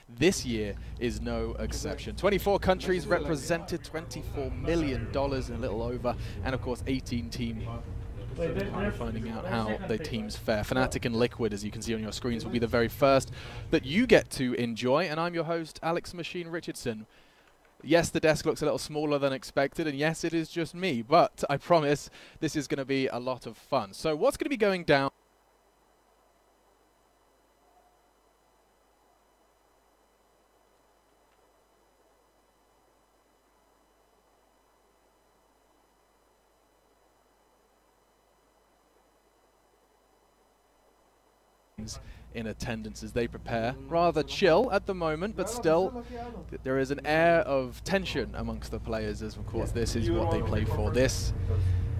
This year is no exception. 24 countries represented, $24 million and a little over, and of course 18 teams. Finding out how the teams fare. Fnatic and Liquid, as you can see on your screens, will be the very first that you get to enjoy, and I'm your host, Alex Machine Richardson. Yes, the desk looks a little smaller than expected, and yes, it is just me, but I promise this is going to be a lot of fun. So what's going to be going down? In attendance as they prepare. Rather chill at the moment, but still there is an air of tension amongst the players, as of course this is what they play for. This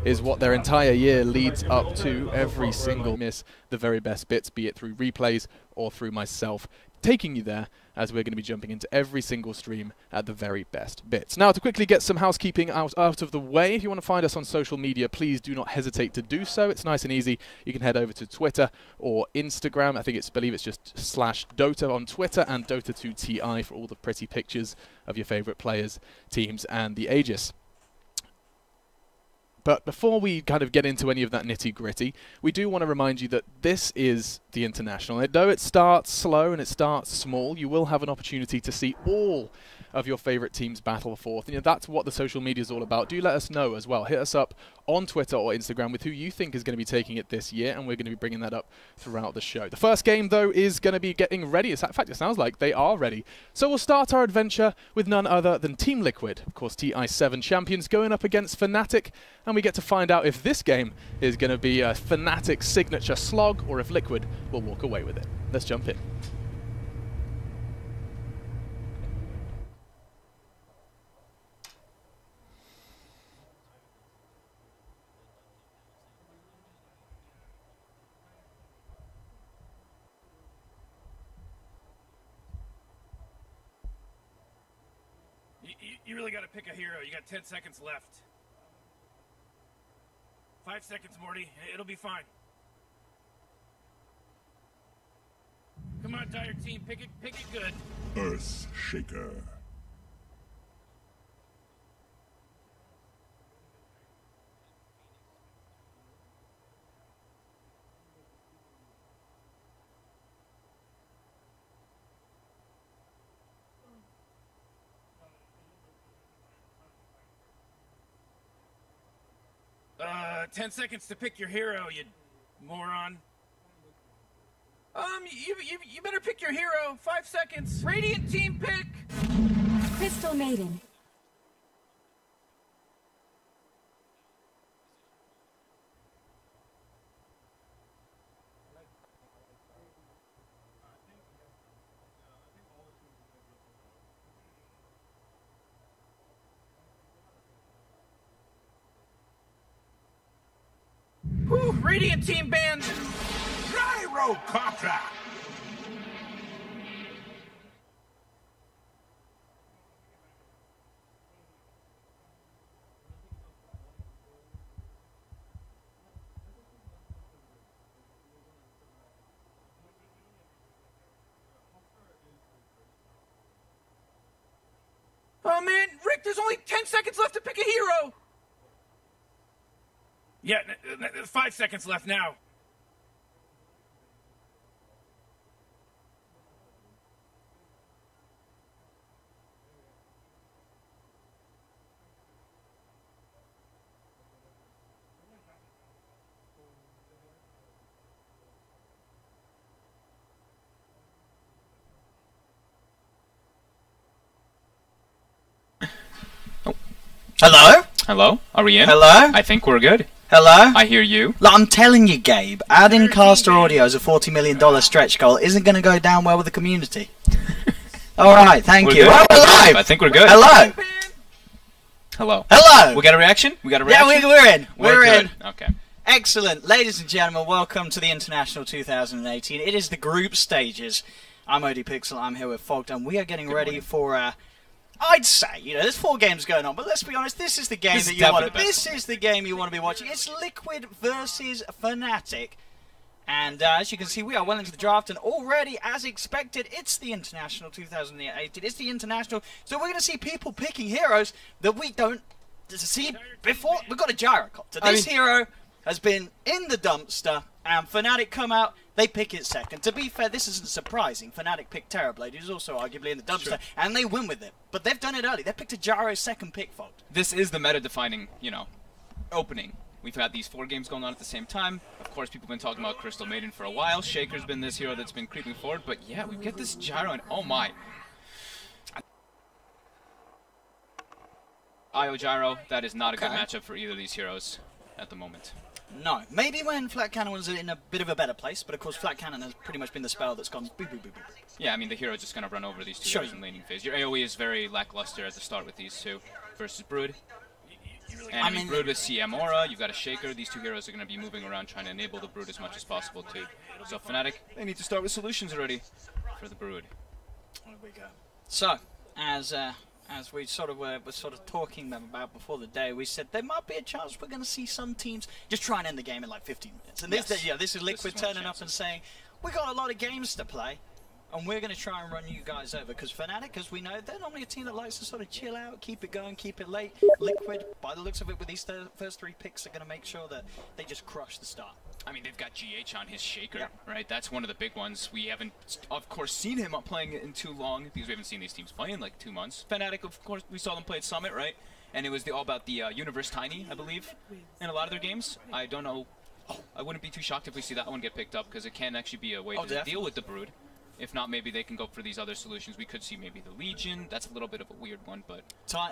is what their entire year leads up to. Every single miss the very best bits, be it through replays or through myself taking you there, as we're going to be jumping into every single stream at the very best bits. Now, to quickly get some housekeeping out of the way, if you want to find us on social media, please do not hesitate to do so. It's nice and easy. You can head over to Twitter or Instagram. I believe it's just /Dota on Twitter, and Dota2TI for all the pretty pictures of your favorite players, teams, and the Aegis. But before we kind of get into any of that nitty-gritty, we do want to remind you that this is the International. And though it starts slow and it starts small, you will have an opportunity to see all of your favorite teams battle forth. And that's what the social media is all about. Do let us know as well. Hit us up on Twitter or Instagram with who you think is going to be taking it this year, and we're going to be bringing that up throughout the show. The first game, though, is going to be getting ready. In fact, it sounds like they are ready. So we'll start our adventure with none other than Team Liquid. Of course, TI7 champions going up against Fnatic, and we get to find out if this game is going to be a Fnatic signature slog or if Liquid will walk away with it. Let's jump in. You really got to pick a hero. You got 10 seconds left. 5 seconds, Morty. It'll be fine. Come on, Dire Team. Pick it good. Earth Shaker. Uh, 10 seconds to pick your hero, you moron. You better pick your hero. 5 seconds. Radiant Team pick. Crystal Maiden. Whew, Radiant Team banned. Gyrocopter. Oh man, Rick, there's only 10 seconds left to pick a hero. Yeah, 5 seconds left now. Hello? Hello? Are we in? Hello? I think we're good. Hello? I hear you. Look, I'm telling you, Gabe, adding caster audio as a $40 million stretch goal isn't going to go down well with the community. Alright, thank We're you. good. We're live! I think we're good. Hello? Hello. Hello! We got a reaction? We got a Yeah, reaction? we're in. We're good. in. Okay. Excellent. Ladies and gentlemen, welcome to the International 2018. It is the group stages. I'm ODPixel, I'm here with Fogged, and we are getting ready for I'd say, there's 4 games going on, but let's be honest, this is the game that you want to. This is the game you want to be watching. It's Liquid versus Fnatic. And as you can see, we are well into the draft, and already, as expected, it's the International 2018. It's the International, so we're going to see people picking heroes that we don't see before. We've got a gyrocopter. This hero has been in the dumpster, and Fnatic come out, they pick it second. To be fair, this isn't surprising. Fnatic picked Terrorblade, who's also arguably in the dumpster, and they win with it. But they've done it early. They picked a gyro second pick, Fold. This is the meta-defining, you know, opening. We've had these 4 games going on at the same time. Of course, people have been talking about Crystal Maiden for a while. Shaker's been this hero that's been creeping forward. But yeah, we get this gyro, and oh my. Io Gyro, that is not a good matchup for either of these heroes at the moment. No. Maybe when Flat Cannon was in a bit of a better place, but of course Flat Cannon has pretty much been the spell that's gone boop, boop, boop, boop. Yeah, I mean, the hero's just going to run over these 2 heroes in laning phase. Your AoE is very lackluster at the start with these 2 versus Brood. And I mean, Brood with CM Aura, you've got a Shaker. These 2 heroes are going to be moving around trying to enable the Brood as much as possible too. So Fnatic, they need to start with solutions already for the Brood. There we go. So, as we sort of were talking about before the day, we said there might be a chance we're going to see some teams just try and end the game in like 15 minutes. And this is Liquid turning up and saying, we got a lot of games to play, and we're going to try and run you guys over. Because Fnatic, as we know, they're normally a team that likes to sort of chill out, keep it going, keep it late. Liquid, by the looks of it, with these first 3 picks, are going to make sure that they just crush the start. I mean, they've got GH on his Shaker, right? That's one of the big ones. We haven't, of course, seen him up playing it in too long, because we haven't seen these teams play in like 2 months. Fnatic, of course, we saw them play at Summit, right? And it was all about the Universe Tiny, I believe, in a lot of their games. I don't know. I wouldn't be too shocked if we see that one get picked up, because it can actually be a way to deal with the Brood. If not, maybe they can go for these other solutions. We could see maybe the Legion. That's a little bit of a weird one, but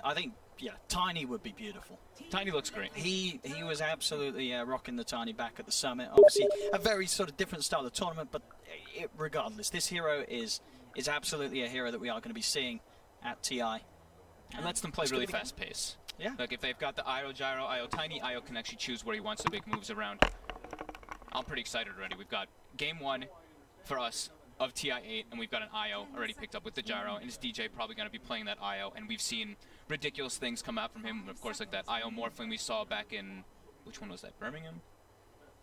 I think, yeah, Tiny would be beautiful. Tiny looks great. He was absolutely rocking the Tiny back at the Summit. Obviously, a very sort of different style of tournament, but regardless, this hero is absolutely a hero that we are going to be seeing at TI. And lets them play really fast pace. Yeah. Like if they've got the Io Gyro, Io Tiny, Io can actually choose where he wants to make moves around. I'm pretty excited already. We've got game 1 for us of TI8, and we've got an IO already picked up with the gyro, and his DJ probably going to be playing that IO, and we've seen ridiculous things come out from him. Of course, like that IO Morphling we saw back in, which one was that, Birmingham?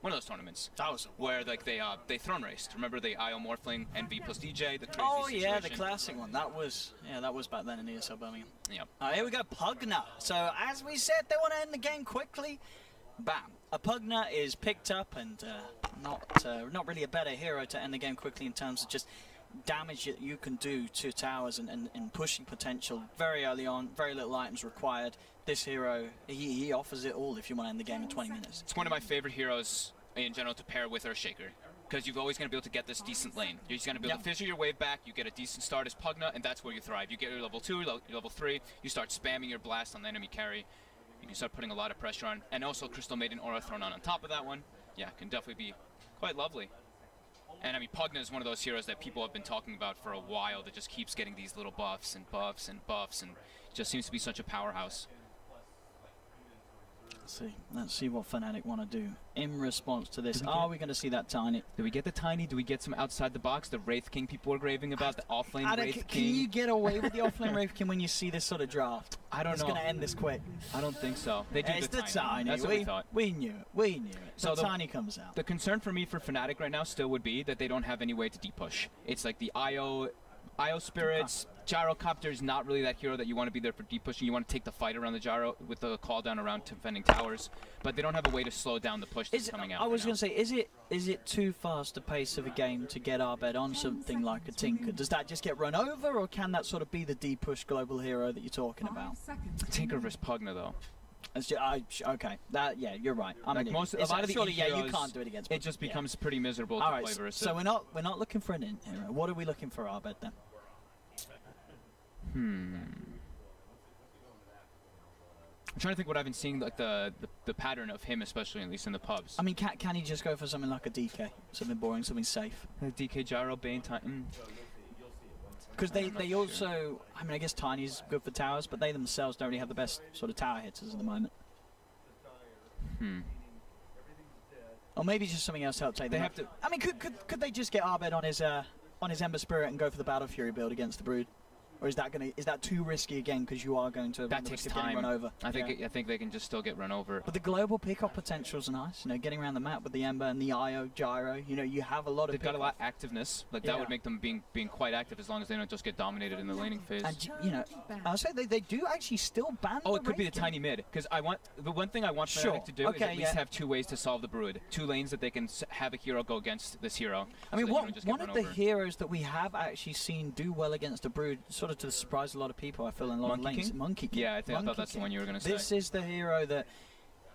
One of those tournaments. That was where like they throne raced. Remember the IO Morphling, NV plus DJ, the crazy situation? Yeah, the classic one. That was back then in ESL Birmingham. Yep. Here we go, Pugna. So as we said, they want to end the game quickly. Bam. A Pugna is picked up, and not really a better hero to end the game quickly in terms of just damage that you can do to towers and pushing potential very early on. Very little items required. This hero, he offers it all if you want to end the game in 20 minutes. It's one of my favorite heroes in general to pair with Earthshaker, because you're always going to be able to get this decent lane. You're just going to be able to fissure your wave back, you get a decent start as Pugna, and that's where you thrive. You get your level 2, your level 3, you start spamming your blast on the enemy carry. You can start putting a lot of pressure on, and also Crystal Maiden Aura thrown on top of that one. Yeah, can definitely be quite lovely. And I mean, Pugna is one of those heroes that people have been talking about for a while that just keeps getting these little buffs and buffs and buffs, and just seems to be such a powerhouse. Let's see what Fnatic want to do in response to this. Are we going to see that Tiny? Do we get the Tiny? Do we get some outside the box? The Wraith King people are raving about, the offlane Wraith King. Can you get away with the offlane Wraith King when you see this sort of draft? I don't know. It's going to end this quick. I don't think so. They do the Tiny. That's what we thought. We knew it. We knew it. So the Tiny comes out. The concern for me for Fnatic right now still would be that they don't have any way to deep push. It's like the IO Spirits. Gyrocopter is not really that hero that you want to be there for deep pushing. You want to take the fight around the gyro with the call down around defending towers, but they don't have a way to slow down the push that's coming out. I was going to say, is it too fast a pace of a game to get Arbed on something like a Tinker? Does that just get run over, or can that sort of be the deep push global hero that you're talking about? Tinker versus Pugna though. Okay, you're right. A lot of the heroes, you can't do it against. It just becomes pretty miserable to play versus. So we're not looking for an int hero. What are we looking for Arbed then? I'm trying to think what I've been seeing, like the pattern of him, especially at least in the pubs. I mean, can he just go for something like a DK, something boring, something safe? DK Gyro, Bane, Titan. Because they also, I mean, I guess Tiny's good for towers, but they themselves don't really have the best sort of tower hitters at the moment. Or maybe just something else to help take them up. I mean, could they just get Arbed on his Ember Spirit and go for the Battle Fury build against the Brood? Or is that too risky again because you are going to That takes risk of getting time. run over? I think they can just still get run over. But the global pickoff potential is nice. You know, getting around the map with the Ember and the IO gyro. You know, you have a lot of. They've got a lot of activeness. Like that would make them being quite active as long as they don't just get dominated in the laning phase. And you know, I'll say they do actually still ban. Oh, it could be the tiny mid because the one thing I want Fnatic to do is at least have 2 ways to solve the Brood. 2 lanes that they can have a hero go against this hero. I mean, one of the heroes that we have actually seen do well against the Brood, sort of to surprise a lot of people, I feel, in a lot of lanes. Monkey King. Yeah, I thought that's the one you were going to say. This is the hero that,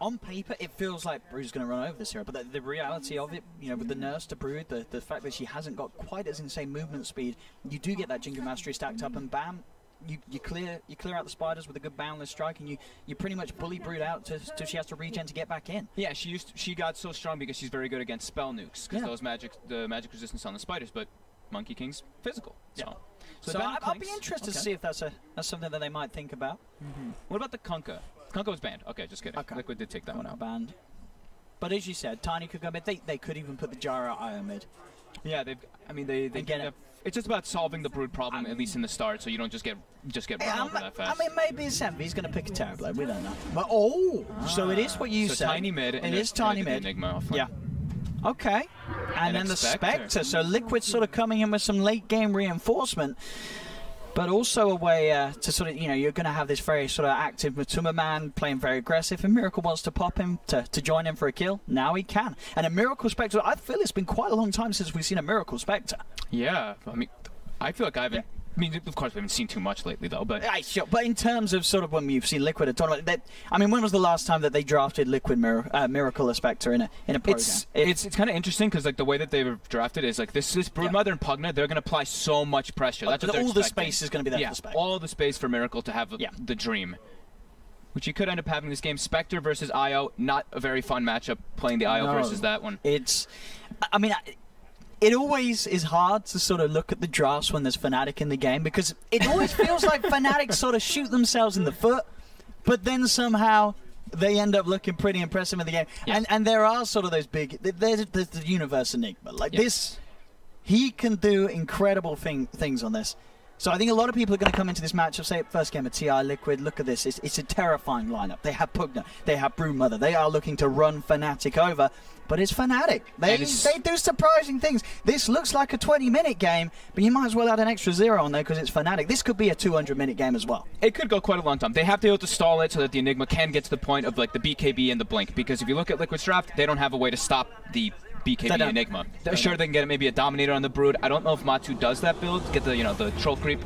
on paper, it feels like Brood's going to run over this hero, but the reality of it, you know, with the nurse to Brood, the fact that she hasn't got quite as insane movement speed, you do get that Jingle Mastery stacked up, and bam, you clear out the spiders with a good boundless strike, and you pretty much bully Brood out till she has to regen to get back in. Yeah, she got so strong because she's very good against spell nukes, because the magic resistance on the spiders, but Monkey King's physical. So I'll be interested to see if that's something that they might think about. What about the Kunkka? Kunkka was banned. Okay, just kidding. Okay. Liquid did take that one out. Banned. But as you said, Tiny could go mid. They could even put the gyro IO mid. Yeah, they get it. It's just about solving the Brood problem, at least in the start, so you don't just get run over that fast. I mean, maybe it's He's going to pick a Terrorblade. We don't know. But so it is what you said. Tiny mid. It is tiny mid. Enigma offline. Yeah. Okay. And then the Spectre. So Liquid sort of coming in with some late game reinforcement, but also a way to sort of, you know, you're going to have this very sort of active Matuma man playing very aggressive, and Miracle wants to pop him to join him for a kill. Now he can. And a Miracle Spectre, I feel it's been quite a long time since we've seen a Miracle Spectre. Yeah. I mean, I feel like I haven't. I mean, of course, we haven't seen too much lately, though. But sure. But in terms of sort of when you've seen Liquid at tournament, I mean, when was the last time that they drafted Liquid Miracle or Spectre in a program? It's kind of interesting because like the way that they were drafted is like this Broodmother and Pugna, they're going to apply so much pressure. That's what they're all the space is going to be there for the Spectre. All the space for Miracle to have the dream, which you could end up having this game. Spectre versus IO, not a very fun matchup. Playing the IO versus that one. I mean. It always is hard to sort of look at the drafts when there's Fnatic in the game, because it always feels like Fnatic sort of shoot themselves in the foot, but then somehow they end up looking pretty impressive in the game. Yes. And there are sort of those big... There's the Universe Enigma. Like this, he can do incredible things on this. So I think a lot of people are going to come into this matchup, say, first game of TI Liquid, look at this. It's a terrifying lineup. They have Pugna, they have Broodmother. They are looking to run Fnatic over. But it's Fnatic. They do surprising things. This looks like a 20-minute game, but you might as well add an extra 0 on there because it's Fnatic. This could be a 200-minute game as well. It could go quite a long time. They have to be able to stall it so that the Enigma can get to the point of like the BKB and the Blink, because if you look at Liquid's draft, they don't have a way to stop the BKB Enigma. Sure, they can get maybe a Dominator on the Brood. I don't know if Matu does that build, get the troll creep.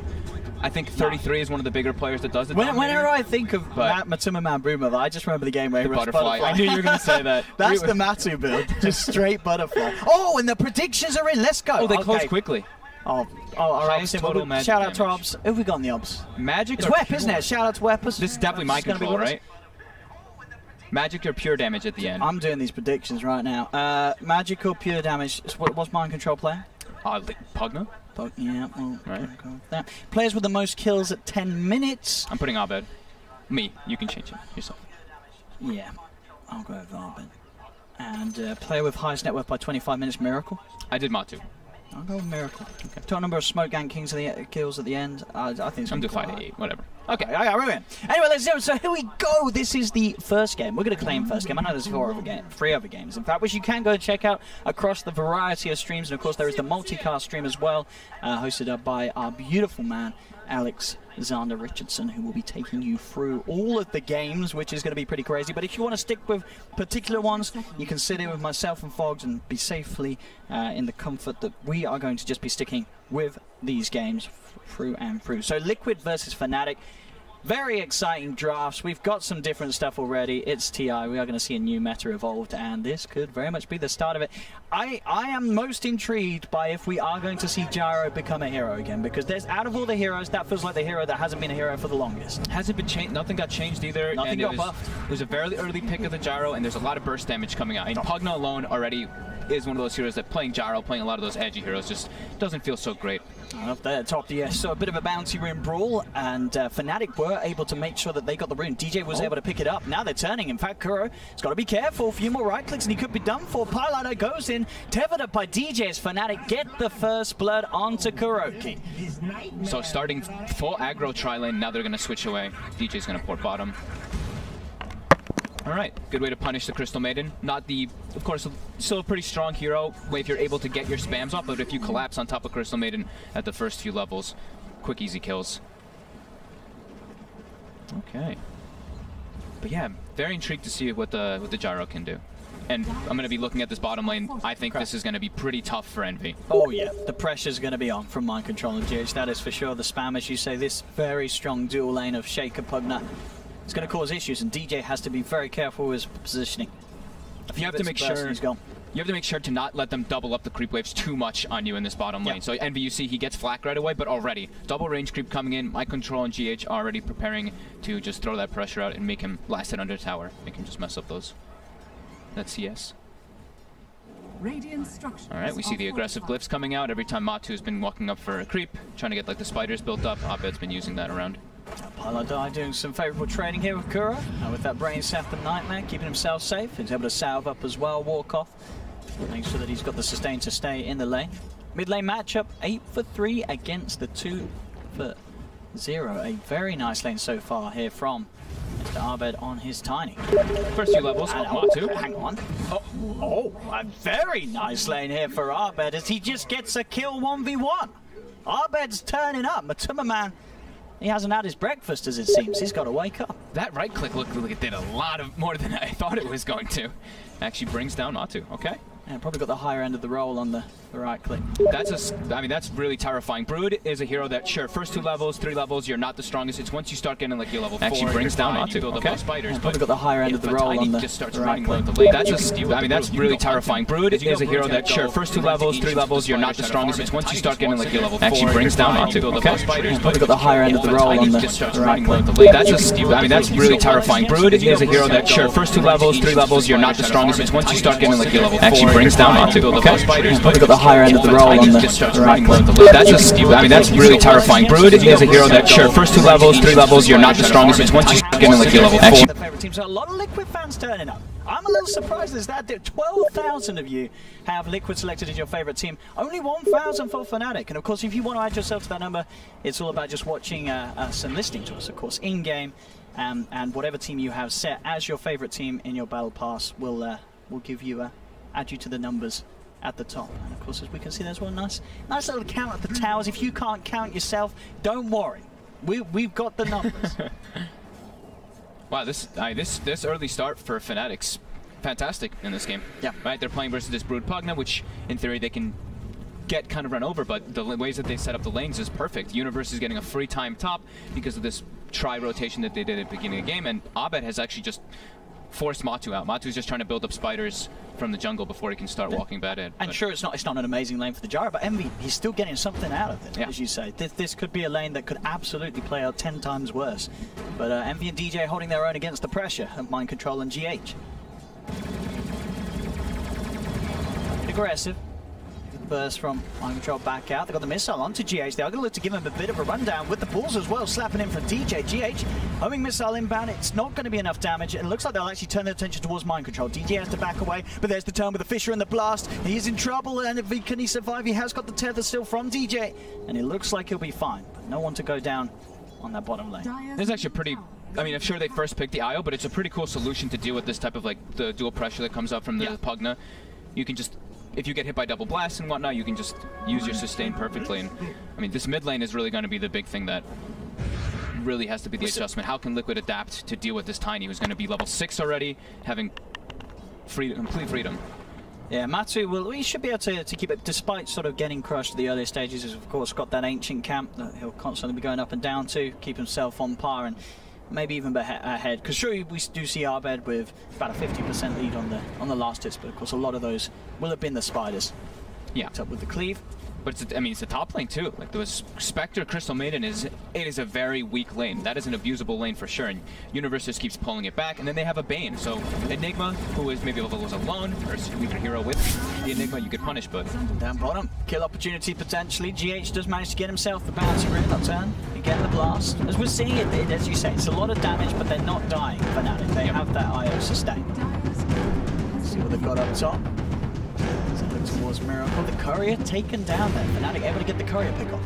I think 33 is one of the bigger players that does it. Whenever I think of Matuma Man Broodmother, I just remember the game where he runs Butterfly. I knew you were going to say that. That's the Matu build. Just straight Butterfly. Oh, and the predictions are in. Let's go. Oh, they close quickly. All right. Shout out to Obs. Who have we got in the Obs? Magic. It's Wep, isn't it? Shout out to Weppers. This is definitely mind control, right? Magic or pure damage at the end? I'm doing these predictions right now. Magic or pure damage. What's mind control playing? Pugna. Yeah, well, right. Players with the most kills at 10 minutes. I'm putting Abed. Me. You can change it yourself. Yeah, I'll go with Abed. And player with highest net worth by 25 minutes, Miracle. I did Matu. I'll go with Miracle. Okay. Total number of Smoke Gang Kings kills at the end. I think it's I'm divided 8, whatever. Okay, brilliant. Anyway, let's do it. So here we go. This is the first game. We're going to claim first game. I know there's 3 other games, in fact, which you can go and check out across the variety of streams. And of course, there is the multicast stream as well, hosted up by our beautiful man, Alexander Richardson, who will be taking you through all of the games, which is going to be pretty crazy. But if you want to stick with particular ones, you can sit in with myself and Fogs and be safely in the comfort that we are going to just be sticking with these games through and through. So Liquid versus Fnatic. Very exciting drafts. We've got some different stuff already. It's TI. We are going to see a new meta evolved, and this could very much be the start of it. I am most intrigued by if we are going to see Gyro become a hero again, because there's, out of all the heroes, that feels like the hero that hasn't been a hero for the longest. Hasn't been changed. Nothing got changed either. Nothing got buffed. It was a very early pick of the Gyro, and there's a lot of burst damage coming out. I mean, Pugna alone already is one of those heroes that playing Gyro, playing a lot of those edgy heroes, just doesn't feel so great. Up there, top DS, so a bit of a bouncy rune brawl, and Fnatic were able to make sure that they got the rune. DJ was able to pick it up. Now they're turning. In fact, Kuro has got to be careful. A few more right clicks and he could be done for. Piloter goes in, tethered up by DJ as Fnatic get the first blood onto Kuroki. So starting full aggro tri-lane, now they're going to switch away. DJ's going to port bottom. Alright, good way to punish the Crystal Maiden. Not the, of course, still a pretty strong hero if you're able to get your spams off, but if you collapse on top of Crystal Maiden at the first few levels, quick, easy kills. Okay. But yeah, very intrigued to see what the Gyro can do. And I'm going to be looking at this bottom lane. I think this is going to be pretty tough for Envy. Oh yeah, the pressure's going to be on from Mind Control and GH, that is for sure. The spam, as you say, this very strong dual lane of Shaker Pugna, it's going to cause issues, and DJ has to be very careful with his positioning. You have to make sure to not let them double up the creep waves too much on you in this bottom lane. So Envy, you see he gets flak right away, but already double range creep coming in. Mind Control and GH already preparing to just throw that pressure out and make him last it under tower. Make him just mess up that CS. Alright, we see the aggressive glyphs coming out every time Mo2 has been walking up for a creep, trying to get like the spiders built up. Abed's been using that around. Piloter doing some favourable trading here with Kuro, with that Brain Sap and Nightmare, keeping himself safe. He's able to salve up as well, walk off, make sure that he's got the sustain to stay in the lane. Mid lane matchup, 8 for 3 against the 2 for 0. A very nice lane so far here from Mr. Abed on his Tiny. First few levels of Mo2. Hang on. Oh, a very nice lane here for Abed as he just gets a kill 1v1. Abed's turning up. Matuma Man, he hasn't had his breakfast, as it seems. He's got to wake up. That right click looked like it did a lot of more than I thought it was going to. Actually brings down Mo2. Okay. Yeah, probably got the higher end of the roll on the right click. That's really terrifying. Brood is a hero that, sure, first 2 levels, 3 levels, you're not the strongest. It's once you start getting like your level 4, actually brings down Mo2. Build okay. up spiders, yeah, probably got the higher end of the roll on the just starts right click. The lane. That's really terrifying. Brood is a hero that, sure, first 2 levels, 3 levels, you're not the strongest. It's once you start getting like your level 4, actually brings down Mo2. Okay. Probably got the higher end of the roll on the right click. That's really terrifying. Brood is a hero that, sure, first 2 levels, 3 levels, you're not the strongest. It's once you start getting like your level 4, actually brings down Mo2. Okay. Probably got the higher end of the roll on the right click. That's really terrifying. Brood is a hero that, sure, first 2 levels, 3 levels, you're not the strongest. It's once you start getting like your level 4. The favorite team, so a lot of Liquid fans turning up. I'm a little surprised as that 12,000 of you have Liquid selected as your favorite team. Only 1,000 for Fnatic. And of course, if you want to add yourself to that number, it's all about just watching us and listening to us, of course, in game. And whatever team you have set as your favorite team in your battle pass will give you add you to the numbers at the top. And of course, as we can see, there's one nice little count at the towers. If you can't count yourself, don't worry, we've got the numbers. Wow, this early start for Fnatic's fantastic in this game. Yeah. Right, they're playing versus this Brood Pugna, which in theory they can get kind of run over, but the ways that they set up the lanes is perfect. Universe is getting a free time top because of this tri-rotation that they did at the beginning of the game, and Abed has actually just forced Mo2 out. Mo2's just trying to build up spiders from the jungle before he can start walking bad in. And sure, it's not an amazing lane for the Gyro, but Envy, he's still getting something out of it, yeah. As you say. This could be a lane that could absolutely play out 10 times worse. But Envy and DJ holding their own against the pressure of Mind Control and GH. Aggressive. Burst from Mind Control back out. They've got the missile onto GH. They are going to look to give him a bit of a rundown with the balls as well, slapping in from DJ. GH, homing missile inbound. It's not going to be enough damage. It looks like they'll actually turn their attention towards Mind Control. DJ has to back away, but there's the turn with the Fissure and the blast. He's in trouble, and can he survive? He has got the tether still from DJ, and it looks like he'll be fine. But no one to go down on that bottom lane. This is actually pretty... I mean, I'm sure they first picked the IO, but it's a pretty cool solution to deal with this type of, like, the dual pressure that comes up from the Pugna. You can just... If you get hit by double blasts and whatnot, you can just use your sustain perfectly. And I mean, this mid lane is really going to be the big thing that really has to be the adjustment. How can Liquid adapt to deal with this Tiny, who's going to be level 6 already, having complete freedom? Yeah, Mo2 will. He should be able to keep it, despite sort of getting crushed at the earlier stages. He's of course got that ancient camp that he'll constantly be going up and down to, keep himself on par and maybe even ahead. Because sure, we do see Abed with about a 50% lead on the last hits, but of course a lot of those will have been the spiders. Yeah. Up with the cleave. But it's, I mean, it's the top lane too. Like the Spectre Crystal Maiden it is a very weak lane. That is an abusable lane for sure. And Universe just keeps pulling it back. And then they have a Bane. So Enigma, who is maybe level was alone, or a weaker hero with the Enigma, you could punish. But down bottom, kill opportunity potentially. GH does manage to get himself the bounce ring that turn. Again, the blast. As we're seeing it, as you say, it's a lot of damage, but they're not dying. Fnatic, they have that IO sustain. Let's see what they've got up top. Towards Miracle, the courier taken down there. Fnatic able to get the courier pick off.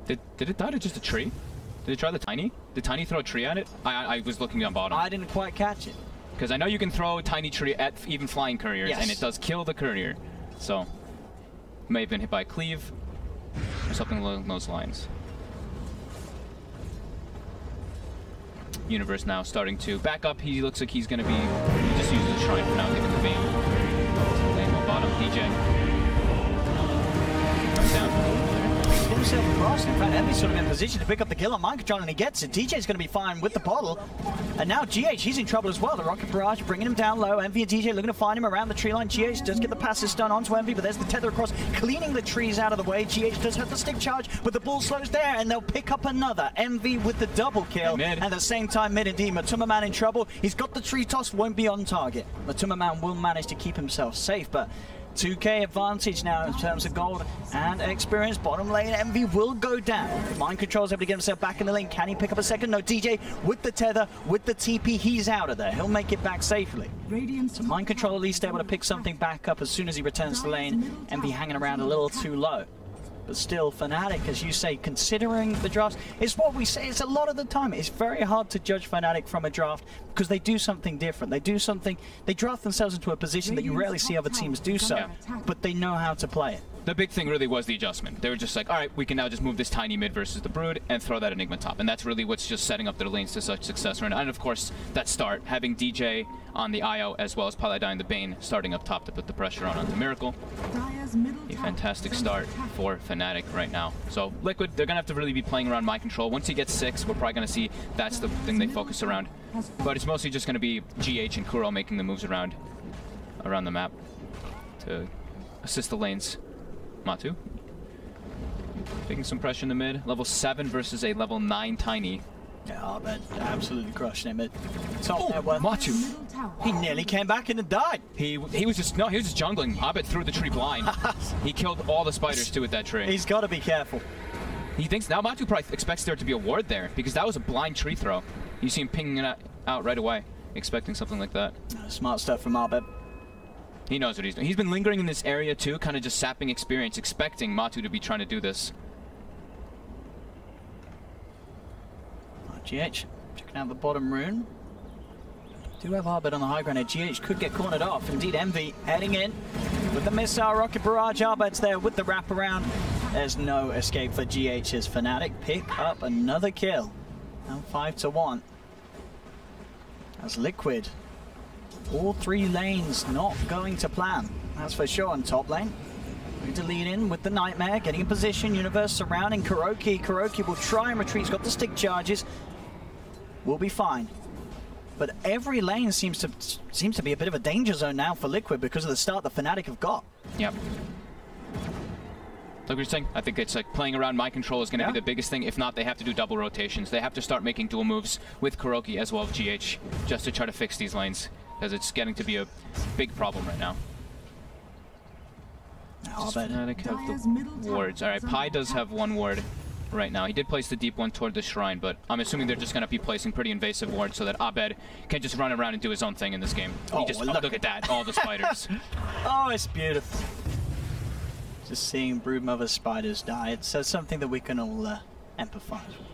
Did it die to just a tree? Did it try the Tiny? Did Tiny throw a tree at it? I was looking down bottom. I didn't quite catch it. Because I know you can throw a Tiny tree at even flying couriers, and it does kill the courier. So, may have been hit by a cleave, or something along those lines. Universe now starting to back up. He looks like he's going to be... He just uses the Shrine for now, taking the Bane. Lane on bottom, DJ. Comes down. Get himself across. In fact, Envy's sort of in position to pick up the kill on Mind Control, and he gets it. DJ's going to be fine with the bottle. And now GH, he's in trouble as well. The Rocket Barrage bringing him down low. Envy and DJ looking to find him around the tree line. GH does get the passive stun onto Envy, but there's the tether across, cleaning the trees out of the way. GH does have the stick charge, but the ball slows there, and they'll pick up another. Envy with the double kill. And at the same time, mid indeed, Matuma Man in trouble. He's got the tree toss, won't be on target. Matuma Man will manage to keep himself safe, but 2k advantage now in terms of gold and experience. Bottom lane, Envy will go down. Mind Control's able to get himself back in the lane. Can he pick up a second? No, DJ with the tether, with the TP, he's out of there. He'll make it back safely. So Mind Control at least able to pick something back up as soon as he returns to the lane. Envy hanging around a little too low. But still, Fnatic, as you say, considering the drafts, it's what we say, it's a lot of the time. It's very hard to judge Fnatic from a draft because they do something different. They do something, they draft themselves into a position that you rarely see other teams do so, but they know how to play it. The big thing really was the adjustment. They were just like, all right, we can now just move this Tiny mid versus the Brood and throw that Enigma top. And that's really what's just setting up their lanes to such success right now. And of course, that start, having DJ on the IO as well as Paladin the Bane starting up top to put the pressure onto Miracle. A fantastic start for Fnatic right now. So Liquid, they're going to have to really be playing around Mind Control. Once he gets 6, we're probably going to see that's the thing they focus around. But it's mostly just going to be GH and Kuro making the moves around the map to assist the lanes. Matu taking some pressure in the mid. Level 7 versus a level 9 Tiny. Yeah, but absolutely crushing him. Top network. Matu. He nearly came back in and died. He was just jungling. Abed threw the tree blind. He killed all the spiders too with that tree. He's got to be careful. He thinks now Matu probably expects there to be a ward there because that was a blind tree throw. You see him pinging it out right away, expecting something like that. Smart stuff from Abed. He knows what he's doing. He's been lingering in this area too, kind of just sapping experience, expecting Matu to be trying to do this. GH checking out the bottom rune. Do have Abed on the high ground here. GH could get cornered off. Indeed, Envy heading in with the missile rocket barrage. Abed's there with the wraparound. There's no escape for GH as Fnatic pick up another kill. Now 5-1. As Liquid. All 3 lanes not going to plan. That's for sure on top lane. Going to lead in with the Nightmare, getting in position. Universe surrounding Kuroki. Kuroki will try and retreat. He's got the stick charges. Will be fine. But every lane seems to be a bit of a danger zone now for Liquid because of the start that Fnatic have got. Yep. Like we were saying, I think it's like playing around Mind Control is going to be the biggest thing. If not, they have to do double rotations. They have to start making dual moves with Kuroki as well as GH just to try to fix these lanes. Because it's getting to be a big problem right now. Fnatic have the wards. Alright, Pi does have 1 ward right now. He did place the deep one toward the shrine, but I'm assuming they're just going to be placing pretty invasive wards so that Abed can just run around and do his own thing in this game. Oh, look at that, all the spiders. Oh, it's beautiful. Just seeing Broodmother spiders die, it says something that we can all empathize with.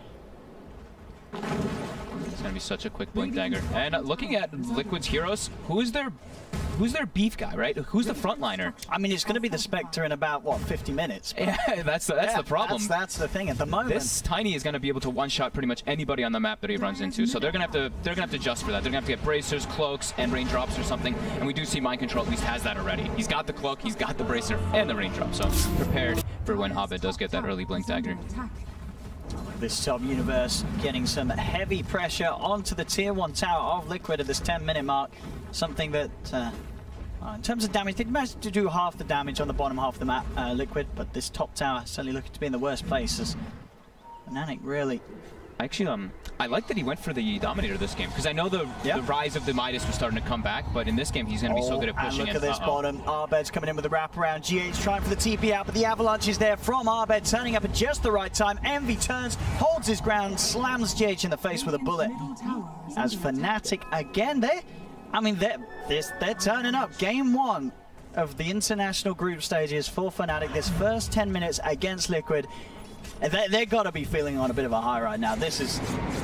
It's going to be such a quick blink dagger. And looking at Liquid's heroes, who's their beef guy, right? Who's the frontliner? I mean, it's going to be the Spectre in about, what, 50 minutes? Yeah, that's the problem. That's the thing at the moment. This Tiny is going to be able to one-shot pretty much anybody on the map that he runs into. So they're going to have to adjust for that. They're going to have to get bracers, cloaks, and raindrops or something. And we do see Mind Control at least has that already. He's got the cloak, he's got the bracer, and the raindrop. So prepared for when Abed does get that early blink dagger. This top Universe getting some heavy pressure onto the tier 1 tower of Liquid at this 10-minute mark. Something that In terms of damage, they managed to do half the damage on the bottom half of the map, Liquid, but this top tower certainly looking to be in the worst place as Fnatic really... Actually, I like that he went for the Dominator this game, because I know the rise of the Midas was starting to come back, but in this game he's going to be so good at pushing and look at this bottom. Arbed's coming in with the wraparound. GH trying for the TP out, but the avalanche is there from Arbed, turning up at just the right time. Envy turns, holds his ground, slams GH in the face with a bullet. As Fnatic again, they're turning up. Game 1 of the international group stages for Fnatic. This first 10 minutes against Liquid. They're got to be feeling on a bit of a high right now. This is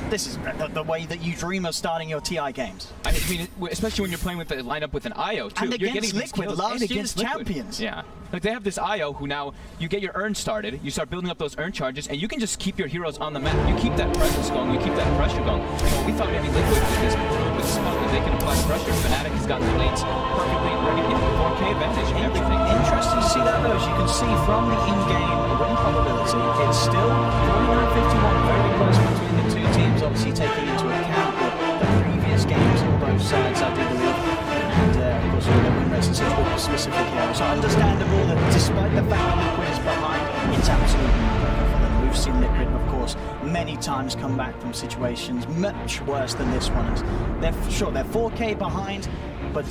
the way that you dream of starting your TI games. I mean, especially when you're playing with the lineup with an IO too. And you're against getting Liquid, last year's champions. Yeah, like they have this IO who now you get your urn started, you start building up those urn charges, and you can just keep your heroes on the map. You keep that presence going, you keep that pressure going. We thought maybe Liquid with this spot that they can apply pressure. Fnatic has gotten the lanes perfectly ready, 4K advantage and everything. Interesting to see that though, as you can see from the in-game win probability, it's still 49-51, very close between the two teams, obviously taking into account the previous games on both sides, I do believe, and of course all the win rates and such were specific here. So understandable that despite the fact that Liquid is behind, it's absolutely perfect for them. We've seen Liquid, of course, many times come back from situations much worse than this one. They're 4K behind, but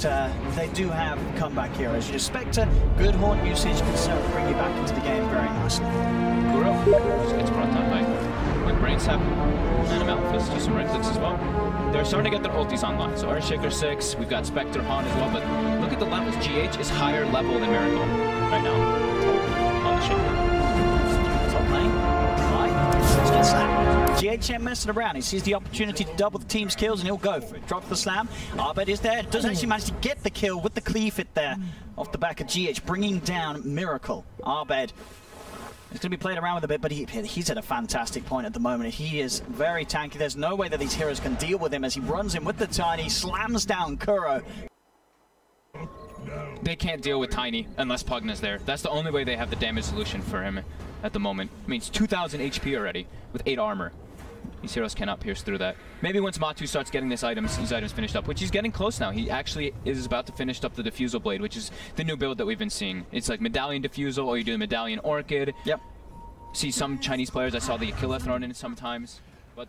they do have comeback heroes. You'd expect a good haunt usage can certainly bring you back into the game very nicely. Kuro just gets brought down by Quick Brain Sap and Amalphus, just some right clicks as well. They're starting to get their ultis online. So Earthshaker 6, we've got Spectre Han as well, but look at the levels. GH is higher level than Miracle right now on the Shaker. Top lane, right, let's get slapped. GH ain't messing around. He sees the opportunity to double the team's kills and he'll go for it. Drop the slam. Arbed is there. Does actually manage to get the kill with the cleave hit there off the back of GH, bringing down Miracle. Arbed is going to be played around with a bit, but he's at a fantastic point at the moment. He is very tanky. There's no way that these heroes can deal with him as he runs in with the Tiny, slams down Kuro. They can't deal with Tiny unless Pugna's there. That's the only way they have the damage solution for him at the moment. I mean, it's 2,000 HP already with 8 armor. These heroes cannot pierce through that. Maybe once Bo2 starts getting these items finished up, which he's getting close now. He actually is about to finish up the Diffusal Blade, which is the new build that we've been seeing. It's like Medallion Diffusal, or you do the Medallion Orchid. Yep. See some Chinese players, I saw the Aquila thrown in sometimes.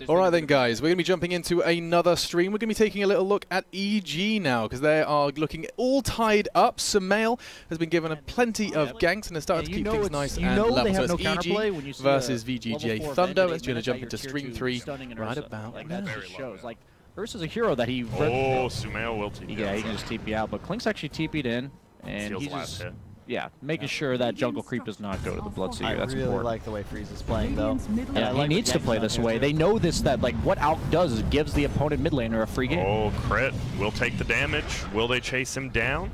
Alright then guys, we're going to be jumping into another stream. We're going to be taking a little look at EG now, because they are looking all tied up. Sumail has been given plenty of ganks and has started to keep things nice and level. They have so no it's EG when you see versus VGJ Thunder. It's going to jump into stream 3 right right about like, now. that just shows. Like, Ursa's a hero that he... Sumail will TP. Yeah, he can just TP out, but Klink's actually TP'd in, and he's just... Yeah, making sure that jungle creep does not go to the Bloodseeker. That's really important. like the way Freeze is playing, though. Yeah, he needs to play this way. They know this, that like what Alk does is gives the opponent mid laner a free game. Oh, crit. Will take the damage. Will they chase him down?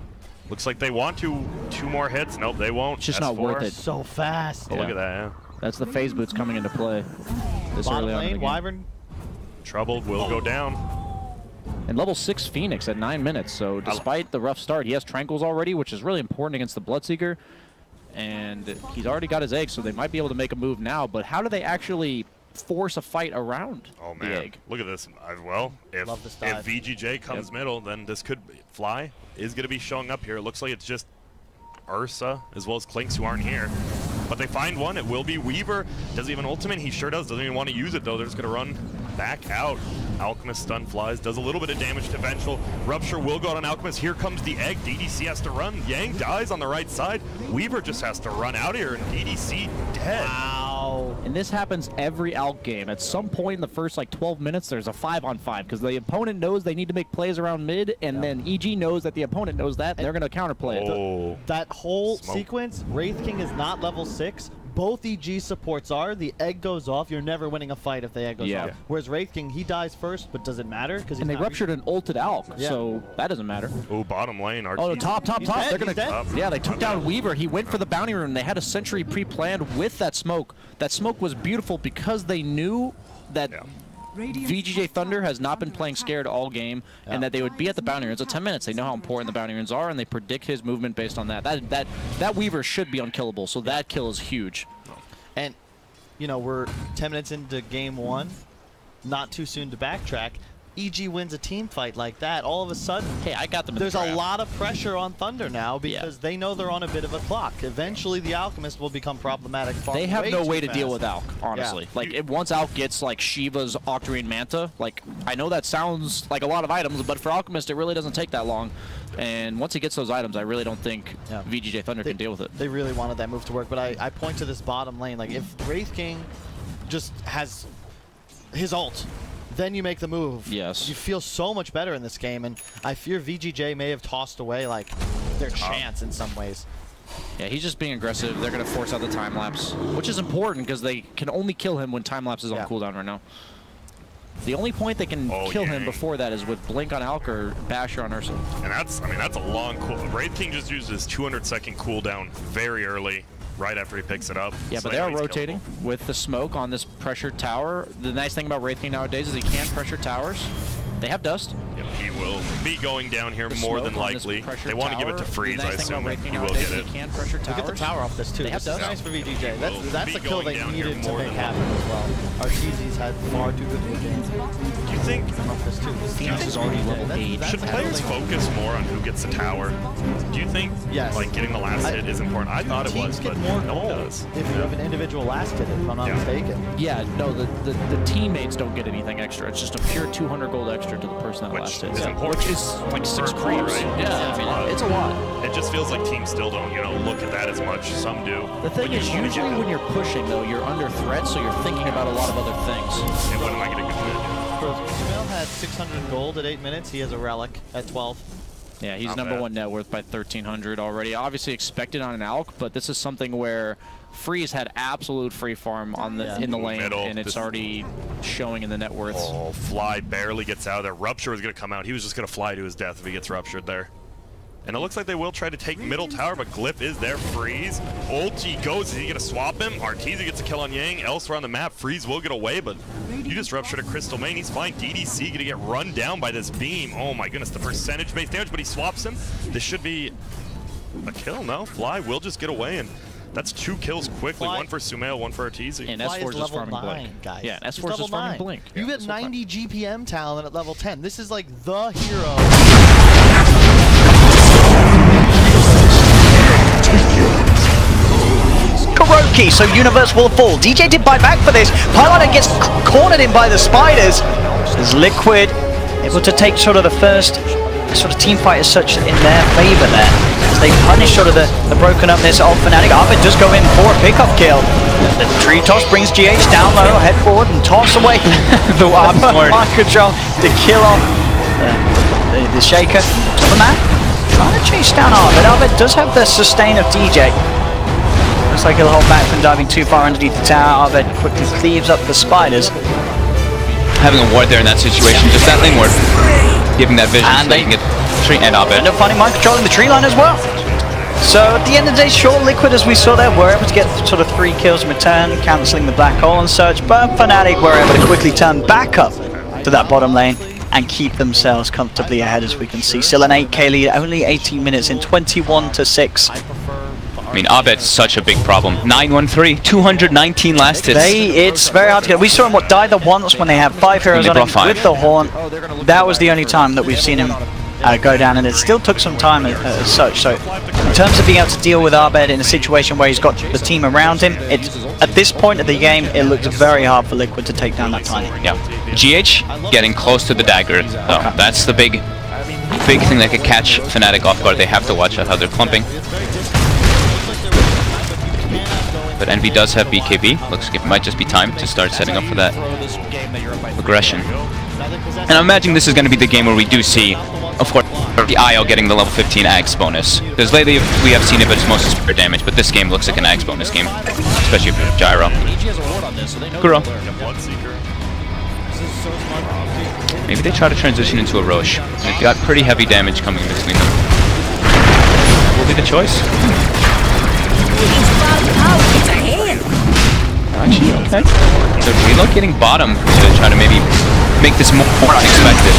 Looks like they want to. 2 more hits. Nope, they won't. It's just not worth it. So fast. Oh, look at that, yeah. That's the phase boots coming into play. This Bottom early on in the lane, game. Wyvern. Troubled will go down. And level 6 Phoenix at 9 minutes, so despite the rough start, he has Tranquils already, which is really important against the Bloodseeker. And he's already got his egg, so they might be able to make a move now. But how do they actually force a fight around the egg? Look at this. Well, if VGJ comes middle, then this could fly. Is going to be showing up here. It looks like it's just Ursa as well as Klinks who aren't here. But they find one. It will be Weaver. Does he have an ultimate? He sure does. Doesn't even want to use it, though. They're just going to run back out. Alchemist stun flies. Does a little bit of damage to Vengeful. Rupture will go out on Alchemist. Here comes the egg. DDC has to run. Yang dies on the right side. Weaver just has to run out here, and DDC dead. Wow. And this happens every Alk game. At some point in the first, like, 12 minutes, there's a 5-on-5, because the opponent knows they need to make plays around mid, and then EG knows that the opponent knows that, and they're going to counterplay it. That whole sequence, Wraith King is not level 6. Both EG supports are. The egg goes off. You're never winning a fight if the egg goes off. Whereas Wraith King, he dies first, but does it matter? And they ruptured an ulted Alk, so that doesn't matter. Oh, bottom lane. Oh, no, top. They're gonna. Yeah, they took down Weaver. He went for the bounty rune. They had a sentry pre-planned with that smoke. That smoke was beautiful because they knew that VGJ Thunder has not been playing scared all game, and that they would be at the bounty runes. At 10 minutes, they know how important the bounty runes are, and they predict his movement based on that. That Weaver should be unkillable, so that kill is huge. And, you know, we're 10 minutes into game 1. Not too soon to backtrack. EG wins a team fight like that, all of a sudden, hey, I got them. There's a lot of pressure on Thunder now because they know they're on a bit of a clock. Eventually, the Alchemist will become problematic. They have no way to deal with Alk, honestly. Like, once Alk gets like Shiva's Octarine Manta, like, I know that sounds like a lot of items, but for Alchemist, it really doesn't take that long. And once he gets those items, I really don't think VGJ Thunder can deal with it. They really wanted that move to work, but I point to this bottom lane. Like, if Wraith King just has his ult, then you make the move. Yes. You feel so much better in this game, and I fear VGJ may have tossed away like their chance in some ways. Yeah, he's just being aggressive. They're going to force out the time lapse, which is important because they can only kill him when time lapse is on cooldown right now. The only point they can kill him before that is with Blink on Alk or Basher on Ursa. And that's, I mean, that's a long cool. Wraith King just used his 200-second cooldown very early, right after he picks it up. Yeah, so but they are rotating with the smoke on this pressured tower. The nice thing about Wraith King nowadays is he can't pressure towers. They have dust. Yep, he will be going down here more than likely. They want to give it to Freeze, I assume. He will get it. Look at the tower off this too. This is nice for VGJ. That's a kill they needed to make happen as well. Arteezy's had far too good of a game. Do you think Phoenix is already level 8? Should players focus more on who gets the tower? Do you think like getting the last hit is important? I thought it was, but no one does. If you have an individual last hit, if I'm not mistaken. Yeah, no, the teammates don't get anything extra. It's just a pure 200 gold extra to the person that last hit. Which is like 6 creeps. Right? Yeah, I mean, it's a lot. It just feels like teams still don't, you know, look at that as much. Some do. The thing is, usually when you're pushing, though, you're under threat, so you're thinking about a lot of other things. And when am I going to get good? Sumail had 600 gold at 8 minutes. He has a relic at 12. Yeah, he's #1 net worth by 1,300 already. Obviously expected on an Alk, but this is something where Freeze had absolute free farm on the in the lane, and it's already showing in the net worth. Oh, Fly barely gets out of there. Rupture was going to come out. He was just going to fly to his death if he gets ruptured there. And it looks like they will try to take middle tower, but Glyph is there. Freeze. Ulti goes. Is he going to swap him? Arteezy gets a kill on Yang. Elsewhere on the map, Freeze will get away, but you just ruptured a Crystal Main. He's fine. DDC going to get run down by this beam. Oh my goodness, the percentage-based damage, but he swaps him. This should be a kill, no? Fly will just get away, and that's 2 kills quickly. One for Sumail, one for Arteezy. And S4 is just farming Blink. Guys. Yeah, S4 is just farming Blink. You get 90 GPM talent at level 10. This is like the hero. Kuroki, so Universe will fall. DJ did bite back for this. Piloter gets cornered in by the spiders. There's Liquid able to take sort of the first sort of team fight as such in their favor there. As they punish sort of the broken upness of Fnatic. Arvid does go in for a pickup kill. The tree toss brings GH down low, head forward and toss away the mind control to kill off the Shaker. Top of that, trying to chase down Arvid. Arvid does have the sustain of DJ. Looks like he'll hold back from diving too far underneath the tower. Arvid quickly cleaves up the spiders. Having a ward there in that situation, just that lane ward, giving that vision and so they can get tree and Arvid. End up finding mind controlling the tree line as well. So at the end of the day, sure, Liquid, as we saw there, were able to get sort of 3 kills in return, cancelling the black hole and such, but Fnatic were able to quickly turn back up to that bottom lane and keep themselves comfortably ahead, as we can see. Still an 8k lead, only 18 minutes in, 21-6. I mean, Abed's such a big problem. 9-1-3, 219 last hits. It's very hard to get. We saw him die the once when they had 5 heroes on him with the Horn. That was the only time that we've seen him go down, and it still took some time as such. So in terms of being able to deal with Abed in a situation where he's got the team around him, at this point of the game, it looks very hard for Liquid to take down that Tiny. Yeah. GH getting close to the dagger. So that's the big thing that could catch Fnatic off guard. They have to watch out how they're clumping. But Envy does have BKB. Looks like it might just be time to start setting up for that aggression. And I'm imagining this is going to be the game where we do see, of course, the IO getting the level 15 Axe bonus. Because lately we have seen it, but it's mostly spear damage. But this game looks like an Axe bonus game, especially for Gyro. Kuro. Maybe they try to transition into a Roche. They've got pretty heavy damage coming between them. That will be the choice. Actually, okay. They're relocating bottom to try to maybe make this more unexpected.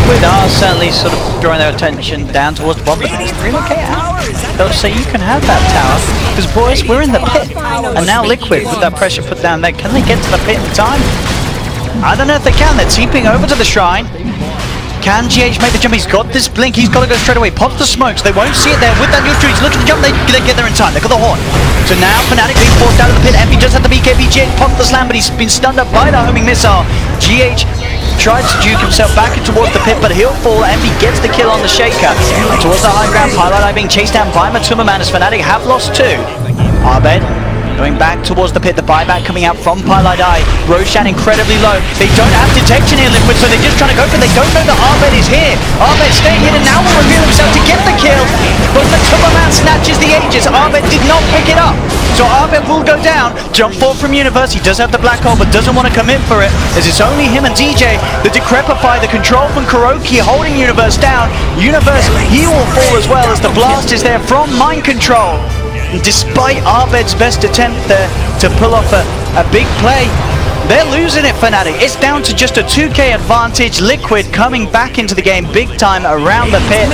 Liquid are certainly sort of drawing their attention down towards the bottom. Relocate out. They'll say you can have that tower. Because boys, we're in the pit. And now Liquid, with that pressure put down there, can they get to the pit in time? I don't know if they can. They're TPing over to the shrine. Can GH make the jump? He's got this blink. He's got to go straight away. Pop the smokes. They won't see it there with that neutral. He's looking to jump. They get there in time. They got the horn. So now Fnatic being forced out of the pit. Envy just had the BKB. GH popped the slam, but he's been stunned up by the homing missile. GH tries to juke himself back towards the pit, but he'll fall. Envy gets the kill on the Shaker. And towards the high ground, Pylon being chased down by Matumbaman as Fnatic have lost 2. Abed going back towards the pit, the buyback coming out from Pylon. Roshan incredibly low. They don't have detection here, Liquid, so they're just trying to go for it. They don't know that Abed is here. Abed staying hidden now will reveal himself to get the kill, but Matumbaman snatches the Aegis. Abed did not pick it up. So Abed will go down. Jump forward from Universe. He does have the black hole, but doesn't want to commit for it, as it's only him and DJ that decrepify the control from Kuroki holding Universe down. Universe, he will fall as well as the blast is there from Mind Control. And despite Abed's best attempt there to pull off a big play, they're losing it, Fnatic. It's down to just a 2k advantage. Liquid coming back into the game big time around the pit.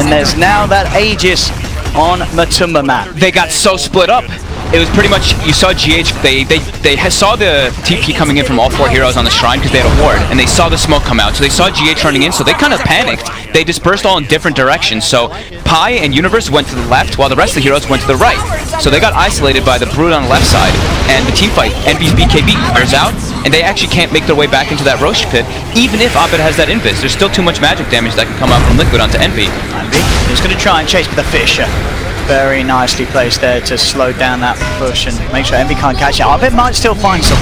And there's now that Aegis on Matumbaman. They got so split up. It was pretty much, you saw GH, they saw the TP coming in from all 4 heroes on the shrine because they had a ward, and they saw the smoke come out, so they saw GH running in, so they kind of panicked. They dispersed all in different directions, so Pi and Universe went to the left, while the rest of the heroes went to the right. So they got isolated by the Brood on the left side, and the team fight, Envy's BKB wears out, and they actually can't make their way back into that Roche pit, even if Abed has that invis. There's still too much magic damage that can come out from Liquid onto Envy. Envy is going to try and chase with the Fisher. Very nicely placed there to slow down that push and make sure Envy can't catch it. Abed might still find some.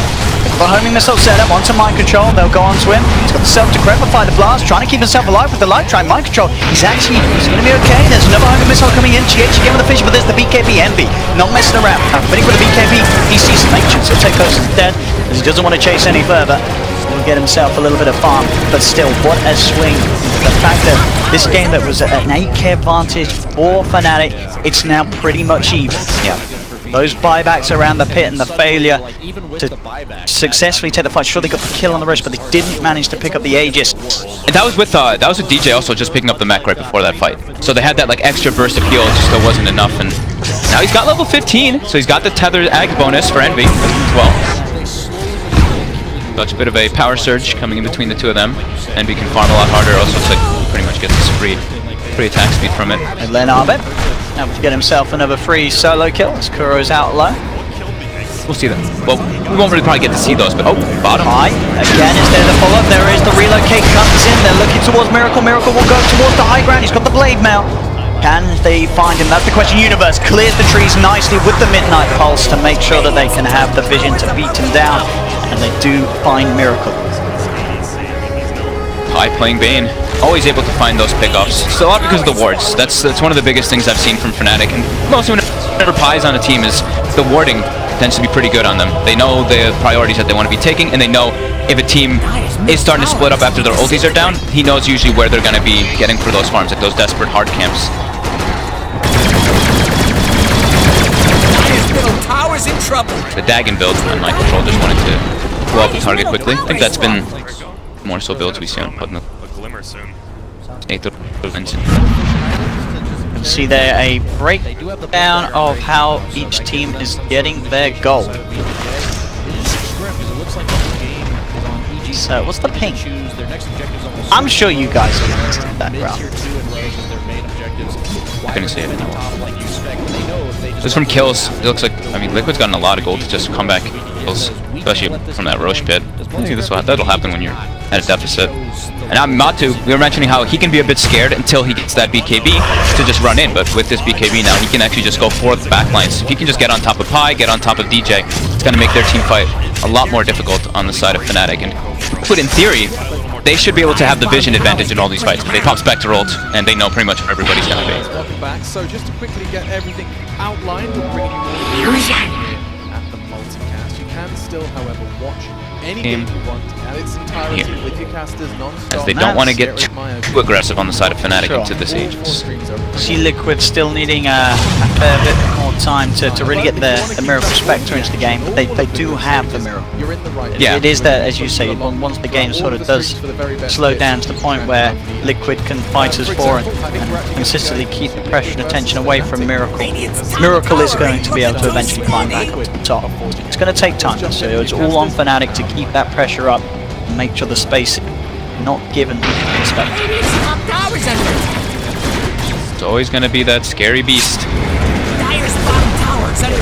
The homing missile setup onto Mind Control. They'll go on to him. He's got the self to decrepify the blast, trying to keep himself alive with the life try. Mind Control. He's going to be okay. There's another homing missile coming in. GH again with the fish, but there's the BKB. Envy not messing around. Waiting for the BKB. He sees some nature, so take those instead, as he doesn't want to chase any further. He'll get himself a little bit of farm, but still, what a swing. The fact that this game that was an 8k advantage for Fnatic, it's now pretty much even. Yeah. Those buybacks around the pit and the failure to successfully take the fight. Sure, they got the kill on the rush, but they didn't manage to pick up the Aegis. And that was with DJ also just picking up the mech right before that fight. So they had that like extra burst of heal, it just still wasn't enough. And now he's got level 15, so he's got the tethered ag bonus for Envy as well. Such a bit of a power surge coming in between the two of them. Envy can farm a lot harder, also to pretty much get this free attack speed from it. And then Abed able to get himself another free solo kill as Kuro's out low. We'll see them. Well, we won't really probably get to see those, but bottom. High again is there the follow-up. There is the relocate comes in. They're looking towards Miracle. Miracle will go towards the high ground. He's got the blade mail. Can they find him? That's the question. Universe clears the trees nicely with the Midnight Pulse to make sure that they can have the vision to beat him down. And they do find Miracle. Pi playing Bane, always able to find those pickoffs. It's a lot because of the wards. That's one of the biggest things I've seen from Fnatic. And mostly whenever Pi's on a team is the warding tends to be pretty good on them. They know the priorities that they want to be taking, and they know if a team is starting to split up after their ultis are down, he knows usually where they're going to be getting for those farms, like those desperate hard camps. Tower's in trouble. The Dagon build on Mind Control just wanted to blow up the target quickly. I think that's been more so builds we see on Putnam. See there a breakdown of how each team is getting their goal. So what's the ping? I'm sure you guys can understand that graph. I couldn't see it. Just from kills, it looks like, I mean, Liquid's gotten a lot of gold to just come back kills, especially from that Roche pit. I think that'll happen when you're at a deficit. And now Matu, we were mentioning how he can be a bit scared until he gets that BKB to just run in, but with this BKB now, he can actually just go for the backlines. If he can just get on top of Pi, get on top of DJ, it's going to make their team fight a lot more difficult on the side of Fnatic. And Liquid, in theory, they should be able to have the vision advantage in all these fights. They pop Spectre ult, and they know pretty much where everybody's going to be. Welcome back. So just to quickly get everything outlined, we'll bring you at the multicast. You can still, however, watch any game you want at its entirety with your casters non-stop. As they don't want to get too aggressive on the side of Fnatic into this Aegis. See Liquid still needing a fair bit more time to really get the Miracle Spectre into the game, but they do have the Miracle. You're in the right. Yeah. It is that, as you say, once the game sort of does slow down to the point where Liquid can fight us for and consistently keep the pressure and attention away from Miracle, Miracle is going to be able to eventually climb back up to the top. It's going to take time, so it's all on Fnatic to keep that pressure up and make sure the space is not given to the Spectre. It's always going to be that scary beast.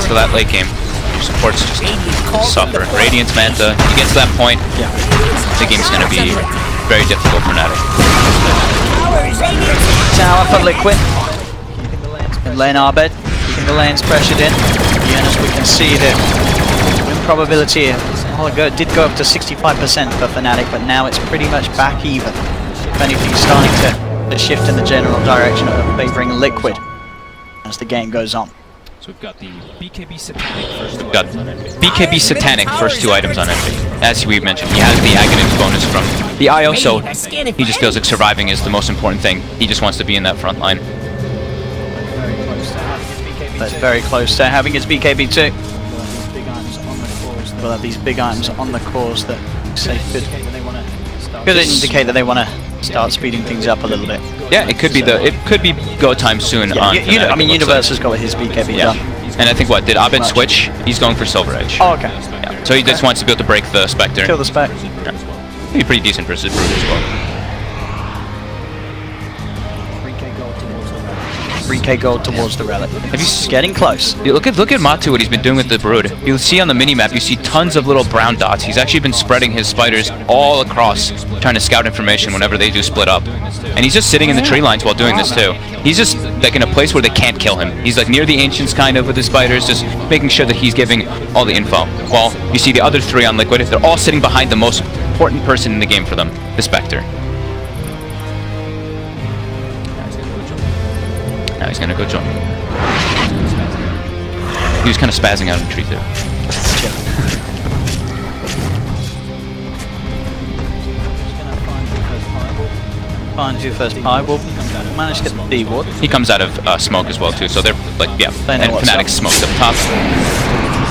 So that late game, your supports just suffer. Radiant's Manta, you get to that point, the game's going to be very difficult for Fnatic. Tower for Liquid. And lane Arbed, keeping the lanes pressured in. Again, as we can see, the win probability did go up to 65% for Fnatic, but now it's pretty much back even. If anything, starting to shift in the general direction of favouring Liquid as the game goes on. So we've got the BKB Satanic first We've got BKB Satanic first 2 items on Envy. As we mentioned, he has the Aghanim bonus from the IO, so he just feels like surviving is the most important thing. He just wants to be in that front line. But very close to having his BKB too. We'll have these big items on the course that could indicate that they want to start speeding things up a little bit. Yeah, it could be go time soon. Yeah, on I mean, Universe has got his BKB done. And I think did Abed switch? He's going for Silver Edge. Oh, okay. Yeah. So he just wants to be able to break the Spectre. Kill the Spec. Yeah. Be pretty decent versus Brood as well. 3k gold towards the relic. He's getting close. Look at Matu, what he's been doing with the Brood. You'll see on the minimap, you see tons of little brown dots. He's actually been spreading his spiders all across, trying to scout information whenever they do split up. And he's just sitting in the tree lines while doing this too. He's just like in a place where they can't kill him. He's like near the Ancients kind of with his spiders, just making sure that he's giving all the info. While you see the other 3 on Liquid, they're all sitting behind the most important person in the game for them, the Spectre. Now he's gonna go jump. He was kind of spazzing out in the tree too. Find who first. I will manage to get the D ward. He comes out of smoke as well too, so they're like, yeah, and Fnatic's smoked up top.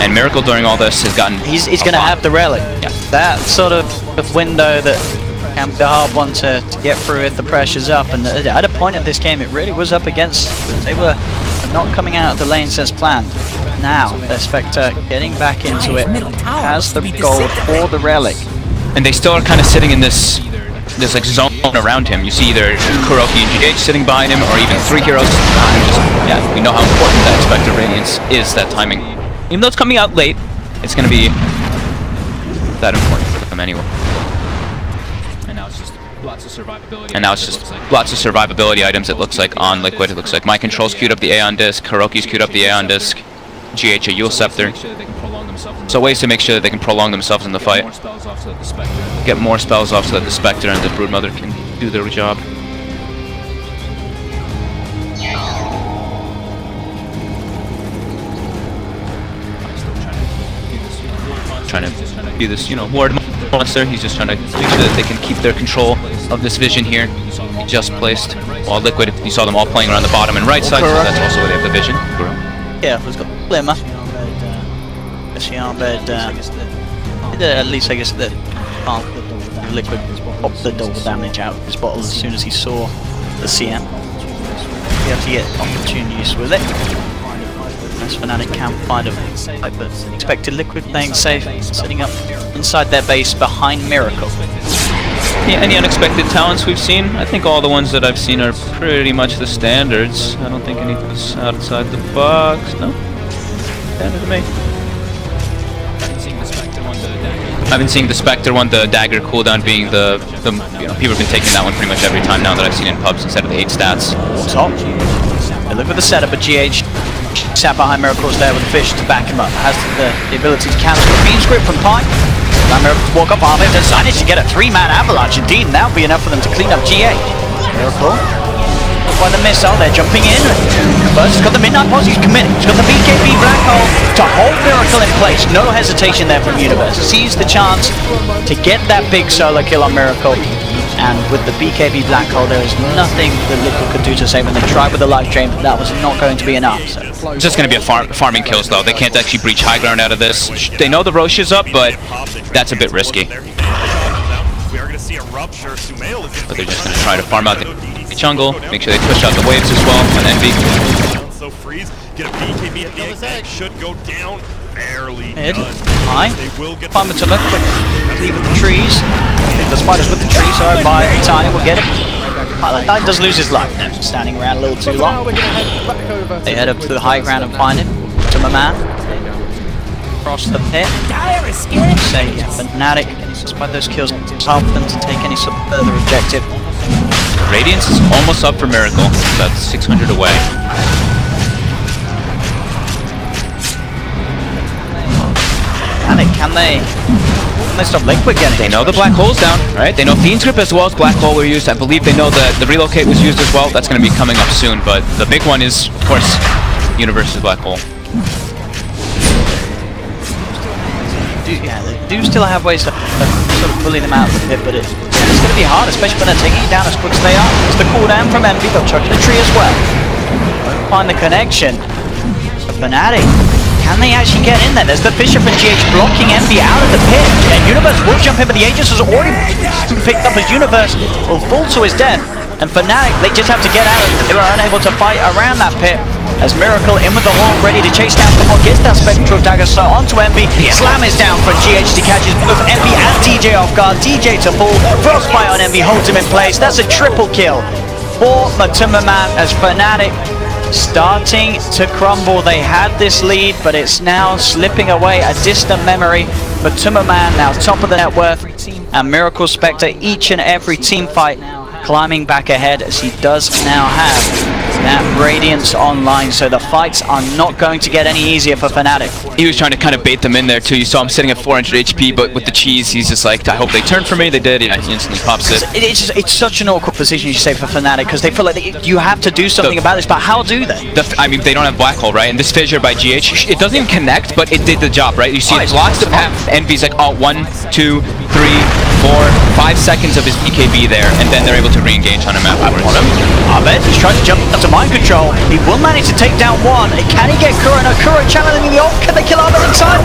And Miracle during all this has gotten. He's gonna have the relic. Yeah. That sort of window that can be a hard one to get through if the pressure's up, and at a point of this game it really was up against. They were not coming out of the lanes as planned. Now the Spectre getting back into it, has the gold or the relic, and they still are kind of sitting in this like zone around him. You see either Kuroki and GH sitting behind him, or even 3 heroes. Yeah, we know how important that Spectre Radiance is. That timing, even though it's coming out late, it's going to be that important for them anyway. Lots of survivability. And now it's just lots of survivability items, it looks like, on Liquid. It looks like My Control's queued up the Aeon Disc, Kuroki's queued up the Aeon Disc, GH a Yule Scepter. So ways to make sure that they can prolong themselves in the fight. Get more spells off so that the Spectre and the Broodmother can do their job. Trying to do this, ward monster. He's just trying to make sure that they can keep their control of this vision here. He just placed. While Liquid, you saw them all playing around the bottom and right side, so that's also where they have the vision. Yeah, he's got Glimmer. At least I guess that Liquid popped the double damage out of his bottle as soon as he saw the CM. You have to get opportune use with it. As Fnatic can find a type of expected Liquid playing safe, sitting up inside their base behind Miracle. Yeah, any unexpected talents we've seen? I think all the ones that I've seen are pretty much the standards. I don't think anything's outside the box. No? Standard to me. I've been seeing the Spectre one, the dagger cooldown being the people have been taking that one pretty much every time now that I've seen it in pubs instead of the 8 stats. Top. They look for the setup, but GH sat behind Miracle's there with the fish to back him up. Has the ability to cancel the beam script from Pi. Miracle walk up on him, decided to get a 3-man avalanche. Indeed, that would be enough for them to clean up GH. Miracle by the missile, they're jumping in. First, he's got the Midnight Pulse, he's committing. He's got the BKB Black Hole to hold Miracle in place. No hesitation there from Universe. Sees the chance to get that big solo kill on Miracle. And with the BKB Black Hole, there is nothing that Liquid could do to save him. They tried with the life drain, but that was not going to be enough. So It's just going to be a farming kills, though. They can't actually breach high ground out of this. They know the Roche is up, but that's a bit risky. But they're just going to try to farm out the jungle, make sure they push out the waves as well, and Envy. So freeze, get a BKB at the egg, should go down. Barely high. Farm to look, leave with the trees. The spiders with the trees, so by Tiny will get it. Knight does lose his life now, standing around a little too long. They head up to the high ground and find him. To my man. Across the pit. Say, Fnatic, despite those kills, help them to take any sort of further objective. Radiance is almost up for Miracle. That's 600 away. Can they stop Liquid getting it? They know the black hole's down, right? They know Fiend's Grip as well as Black Hole were used. I believe they know that the relocate was used as well. That's going to be coming up soon, but the big one is, of course, Universe's Black Hole. They do still have ways to sort of bully them out of the pit, but it's going to be hard, especially when they're taking it down as quick as they are. It's the cooldown from Envy. They'll chuck in a tree as well. Find the connection. Fnatic. Can they actually get in there? There's the Fisher from GH blocking Envy out of the pit. And Universe will jump in, but the Aegis has already been picked up as Universe will fall to his death. And Fnatic, they just have to get out. They were unable to fight around that pit. As Miracle in with the horn, ready to chase down someone, gets that Spectral Dagger, so onto Envy. Slam is down for GH, he catches both Envy and DJ off guard. DJ to fall, Frostbite on Envy, holds him in place. That's a triple kill for Matumbaman as Fnatic starting to crumble. They had this lead, but it's now slipping away, a distant memory. Matumbaman now top of the net worth, and Miracle Spectre each and every team fight climbing back ahead as he does now have that Radiance online, so the fights are not going to get any easier for Fnatic. He was trying to kind of bait them in there too. You saw him sitting at 400 HP, but with the cheese, he's just like, I hope they turn for me. They did. He instantly pops it. It's such an awkward position, you say, for Fnatic, because they feel like you have to do something about this, but how do they? I mean, they don't have Black Hole, right? And this Fissure by GH, it doesn't even connect, but it did the job, right? You see it blocks the path. Envy's like, oh, 1, 2, 3, 4, 5 seconds of his BKB there, and then they're able to re-engage on him afterwards. Abed, he's trying to jump into mind control. He will manage to take down one. Can he get Kuro? No, Kuro channeling the ult. Can they kill Abed in time?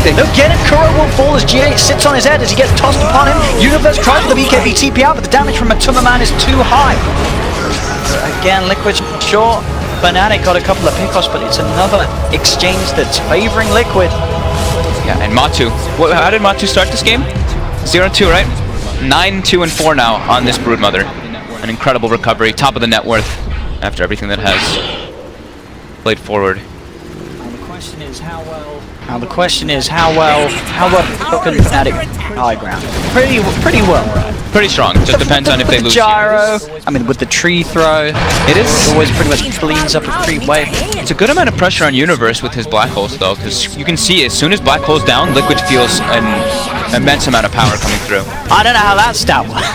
They'll get him. Kuro will fall as GH sits on his head as he gets tossed upon him. Universe tries for the BKB TP out, but the damage from Matumbaman is too high. Again, Liquid short. Fnatic got a couple of pickoffs, but it's another exchange that's favoring Liquid. Yeah, and Matu. How did Matu start this game? 0-2, right? 9-2 and 4 now on this Broodmother. An incredible recovery, top of the net worth after everything that has played forward. The question is how well can Fnatic high ground? Pretty well. Pretty strong. Just depends on if they lose. Gyro. I mean, with the tree throw, it always pretty much cleans up a free wave. It's a good amount of pressure on Universe with his Black Holes though, because you can see as soon as Black Hole's down, Liquid feels an immense amount of power coming through. I don't know how that stat works.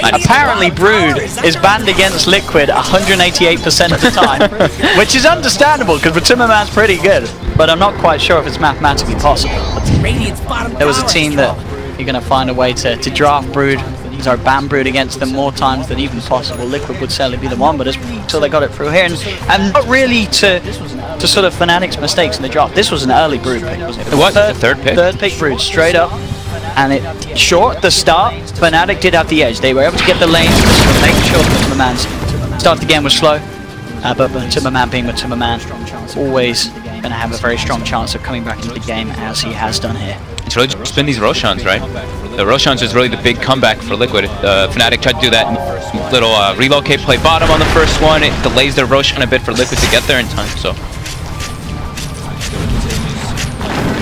Apparently Brood is banned against Liquid 188% of the time, which is understandable because Matumbaman's pretty good, but I'm not quite sure if it's mathematically possible. There was a team that you're going to find a way to draft Brood, ban Brood against them more times than even possible. Liquid would certainly be the one, but until they got it through here, and not really to sort of Fnatic's mistakes in the draft. This was an early Brood pick, wasn't it? It was the third pick. Third pick Brood, straight up. And it short at the start, Fnatic did have the edge. They were able to get the lanes, making sure that Matumbaman's start of the game was slow. But Matumbaman being Matumbaman, always going to have a very strong chance of coming back into the game as he has done here. It's really just been these Roshans, right? The Roshans is really the big comeback for Liquid. Fnatic tried to do that little relocate play bottom on the first one. It delays their Roshan a bit for Liquid to get there in time, so.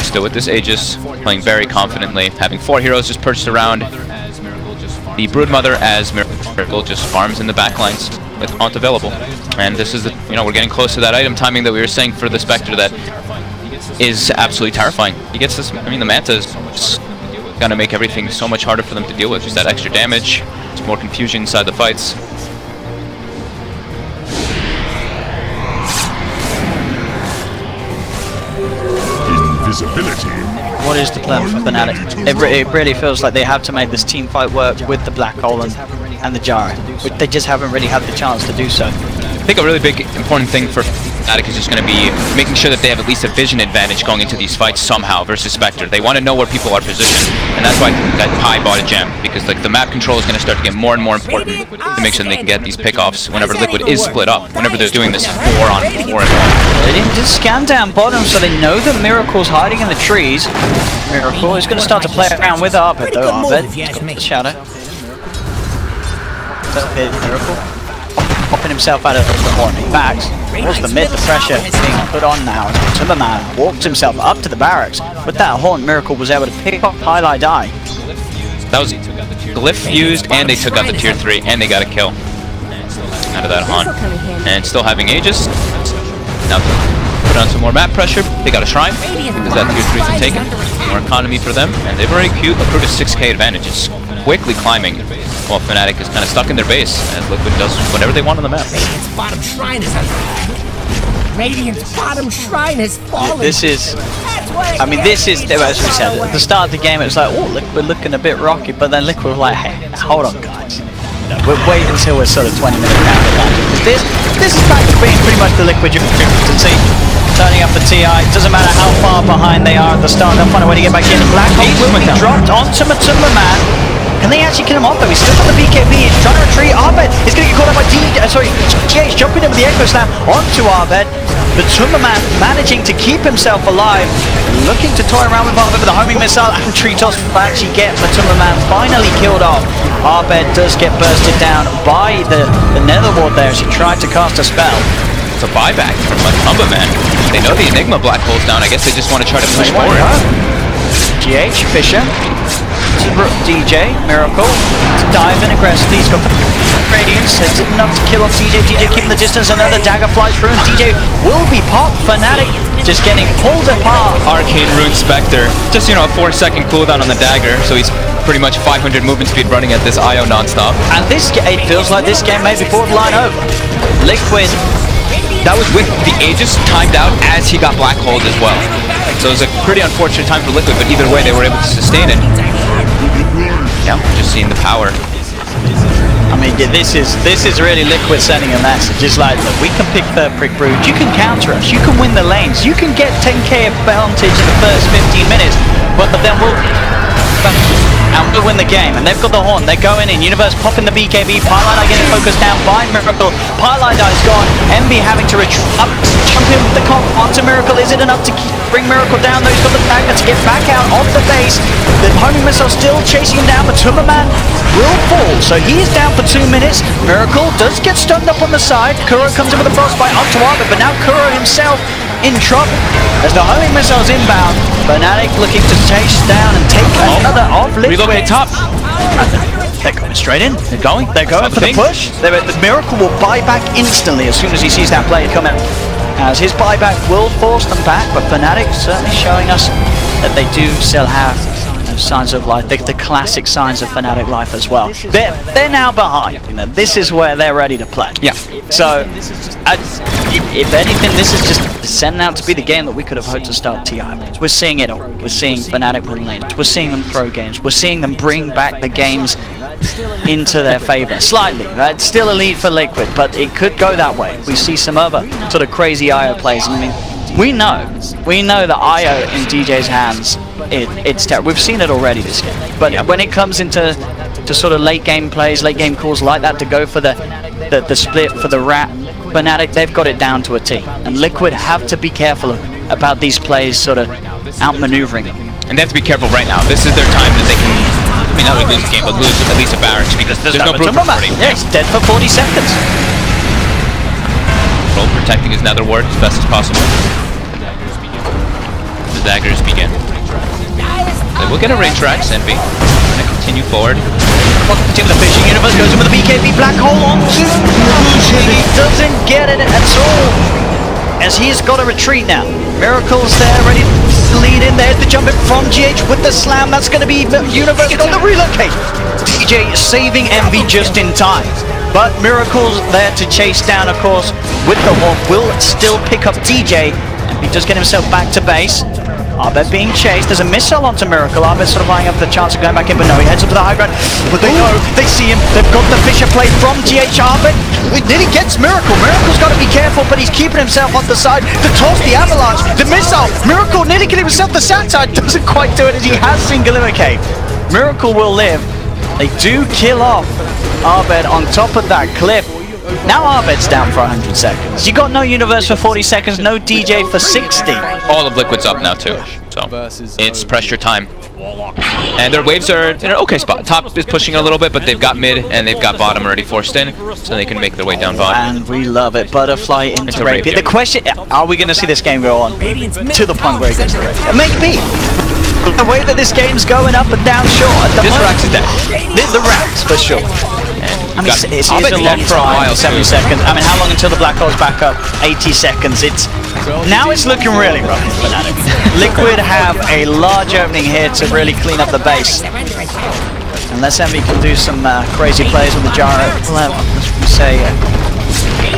Still with this Aegis, playing very confidently, having 4 heroes just perched around. The Broodmother as Miracle just farms in the backlines with Haunt available. And this is, we're getting close to that item timing that we were saying for the Spectre that is absolutely terrifying. He gets this, the Manta is just gonna make everything so much harder for them to deal with. Just that extra damage, just more confusion inside the fights. What is the plan for Fnatic? It really feels like they have to make this team fight work with the Black Hole and the Gyro, which they just haven't really had the chance to do so. I think a really big important thing for Fnatic is just going to be making sure that they have at least a vision advantage going into these fights somehow versus Spectre. They want to know where people are positioned, and that's why that Pi bought a gem, because like the map control is going to start to get more and more important to make sure that they can get these pickoffs whenever Liquid is split up, whenever they're doing this 4-on-4 and 1. They didn't just scan down bottom, so they know that Miracle's hiding in the trees. Miracle is going to start to play around with Arbet though. Arbet, he's got the shadow. Miracle popping himself out of the horn. Backs. Towards the mid, the pressure being put on now. Timberman walks himself up to the barracks. With that horn, Miracle was able to pick up Highlight Eye. That was Glyph fused, and they took out the tier 3, and they got a kill out of that haunt. And still having Aegis. Now put on some more map pressure. They got a Shrine, because that tier 3 is taken. More economy for them, and they've already accrued a 6k advantage. It's quickly climbing, while Fnatic is kind of stuck in their base, and Liquid does whatever they want on the map. Radiant's bottom shrine is Radiant's bottom shrine has fallen. This is, I mean, this is, as we said, at the start of the game it was like, oh, Liquid looking a bit rocky, but then Liquid was like, hey, hold on guys. We'll wait until we're sort of 20 minutes down the line. Because this is back to being pretty much the Liquid you've to see. Turning up for TI, it doesn't matter how far behind they are at the start, they'll find a way to get back in. Black Hole will be dropped onto Matumba Man. Can they actually kill him off though? He's still got the BKB, he's trying to retreat. Arbet is going to get caught up by GH jumping in with the Echo Slam onto Arbet. Matumba Man managing to keep himself alive, looking to toy around with Arbet with the homing missile and tree toss will actually get Matumba Man finally killed off. Arbet does get bursted down by the Nether Ward there as he tried to cast a spell. It's a buyback from Matumba Man. They know the Enigma Black Hole's down. I guess they just want to try to push forward. GH, Fisher, DJ, Miracle, diving aggressively. He's got the Radiance. It's enough to kill off DJ. DJ keeping the distance. Another dagger flies through, and DJ will be popped. Fnatic just getting pulled apart. Arcane Rune Spectre. Just, you know, a 4-second cooldown on the dagger, so he's pretty much 500 movement speed running at this IO non-stop. And this, it feels like this game may be borderline over. Liquid. That was with the Aegis timed out as he got black holed as well. So it was a pretty unfortunate time for Liquid, but either way they were able to sustain it. Yeah, just seeing the power. I mean, this is really Liquid sending a message. It's like, look, we can pick Third Prick Brood, you can counter us, you can win the lanes, you can get 10k advantage in the first 15 minutes, but then we'll win the game. And they've got the horn, they're going in, Universe popping the BKB, Pylon getting focused down by Miracle, Pylon is gone, MB having to retreat up, jump in with the comp onto Miracle. Is it enough to bring Miracle down though? He's got the dagger to get back out of the base. The homing missile still chasing him down, but Timberman will fall, so he is down for 2 minutes. Miracle does get stunned up on the side, Kuro comes in with a frostbite onto Arbet, but now Kuro himself in trouble as the homing missile's inbound. Fnatic looking to chase down and take another off Liquid. Relocate top. They're going straight in. They're going for the push. The Miracle will buy back instantly as soon as he sees that player come out. As his buyback will force them back, but Fnatic certainly showing us that they do still have signs of life, the classic signs of Fnatic life as well. They're now behind. You know, this is where they're ready to play. Yeah. So, if anything, this is just setting out to be the game that we could have hoped to start TI. We're seeing it all. We're seeing Fnatic win lanes. We're seeing them throw games. We're seeing them bring back the games into their favor. Slightly. It's still a lead for Liquid, but it could go that way. We see some other sort of crazy IO plays. I mean, we know that IO in DJ's hands, it's terrible. We've seen it already this game. But when it comes into sort of late game plays, late game calls like that to go for the split for the rat, Fnatic, they've got it down to a T. And Liquid have to be careful about these plays sort of outmaneuvering them. And they have to be careful right now. This is their time that they can, I mean, not only lose the game, but lose at least a barracks, because there's no proof for 40. Yeah, he's dead for 40 seconds. Roll protecting his nether ward as best as possible. The daggers begin. They will get a range tracks, Envy. Gonna continue forward. Welcome to the Fishing Universe, goes in with the BKB Black Hole onto he doesn't get it at all, as he's got to retreat now. Miracle's there, ready to lead in. There's the jump in from GH with the slam. That's going to be Universe on the relocate. DJ saving Envy just in time. But Miracle's there to chase down, of course, with the Hawk. Will still pick up DJ. He does get himself back to base. Arbet being chased. There's a missile onto Miracle. Arbet sort of eyeing up the chance of going back in, but no, he heads up to the high ground. But they know, they see him. They've got the Fisher play from GH. Arbet. It nearly gets Miracle. Miracle's got to be careful, but he's keeping himself on the side. The toss, the avalanche, the missile. Miracle nearly getting himself the side. Doesn't quite do it as he has seen Glimmercave. Miracle will live. They do kill off Arbet on top of that cliff. Now Arbet's down for 100 seconds. You got no Universe for 40 seconds, no DJ for 60. All of Liquid's up now too, so it's pressure time. And their waves are in an okay spot. Top is pushing a little bit, but they've got mid and they've got bottom already forced in, so they can make their way down bottom. And we love it. Butterfly into Rapier. The question, are we going to see this game go on to the point where it gets to Rapier? Maybe. The way that this game's going up and down, sure. This Rax is dead. The Rax, for sure. I mean, it's a long time, 7 seconds. I mean, how long until the black hole's back up? 80 seconds. Now it's looking really rough for Fnatic. Liquid have a large opening here to really clean up the base. Unless Envy can do some crazy plays with the gyro, we'll have, let's say,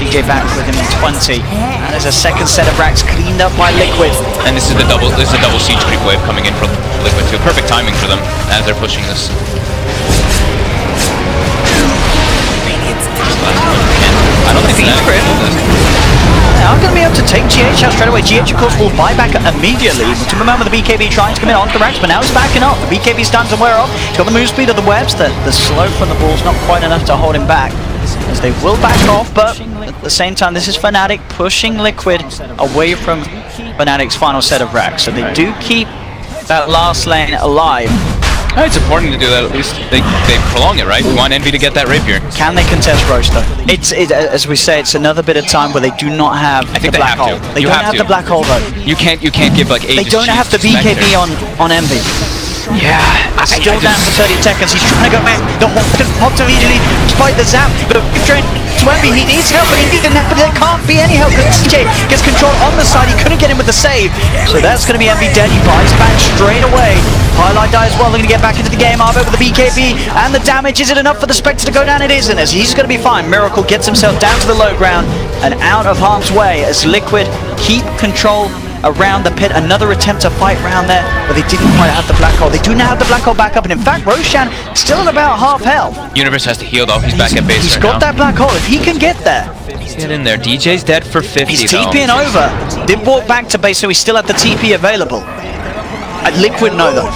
DJ back with him in 20. And there's a second set of racks cleaned up by Liquid. And this is a double siege creep wave coming in from Liquid too. Perfect timing for them as they're pushing this. I don't think Fnatic are able to. They are going to be able to take GH out straight away. GH, of course, will buy back immediately. To remember the BKB trying to come in onto the racks, but now he's backing up. The BKB's done to wear off. He's got the move speed of the webs. The slow from the ball's not quite enough to hold him back, as they will back off, but at the same time, this is Fnatic pushing Liquid away from Fnatic's final set of racks. So they do keep that last lane alive. It's important to do that, at least they prolong it, right? We want Envy to get that Rapier. Can they contest Roche though? As we say, it's another bit of time where they do not have the black hole. They don't have the black hole though. You can't give like 8. They don't have the BKB on Envy. Yeah, still down for 30 seconds. He's trying to go back. The hot immediately, despite the zap. The train to Envy. He needs help, but he didn't have. But there can't be any help because CJ gets control on the side. He couldn't get him with the save. So that's going to be Envy dead. He buys back straight away. Highlight dies well. They're going to get back into the game. Arbo with the BKB and the damage. Is it enough for the Spectre to go down? It isn't. As he's going to be fine. Miracle gets himself down to the low ground and out of harm's way as Liquid keep control around the pit. Another attempt to fight around there, but they didn't quite have the black hole. They do now have the black hole back up, and in fact, Roshan still at about half health. Universe has to heal though. He's back at base. He's got that black hole. If he can get there, get in there. DJ's dead for 50. He's TPing over. Did walk back to base, so he's still at the TP available. Liquid know though.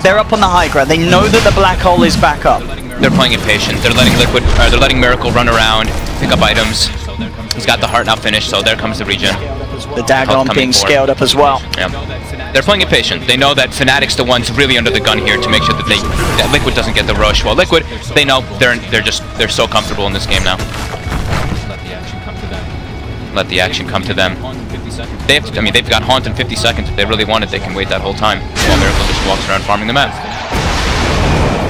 They're up on the high ground. They know that the black hole is back up. They're playing it patient. They're letting they're letting Miracle run around, pick up items. He's got the heart now finished, so there comes the regen. The Dagon being scaled up as well. Yeah. They're playing it patient. They know that Fnatic's the ones really under the gun here to make sure that Liquid doesn't get the rush. While Liquid, they know they're so comfortable in this game now. Let the action come to them. They've got Haunt in 50 seconds. If they really want it, they can wait that whole time while Miracle just walks around farming the map.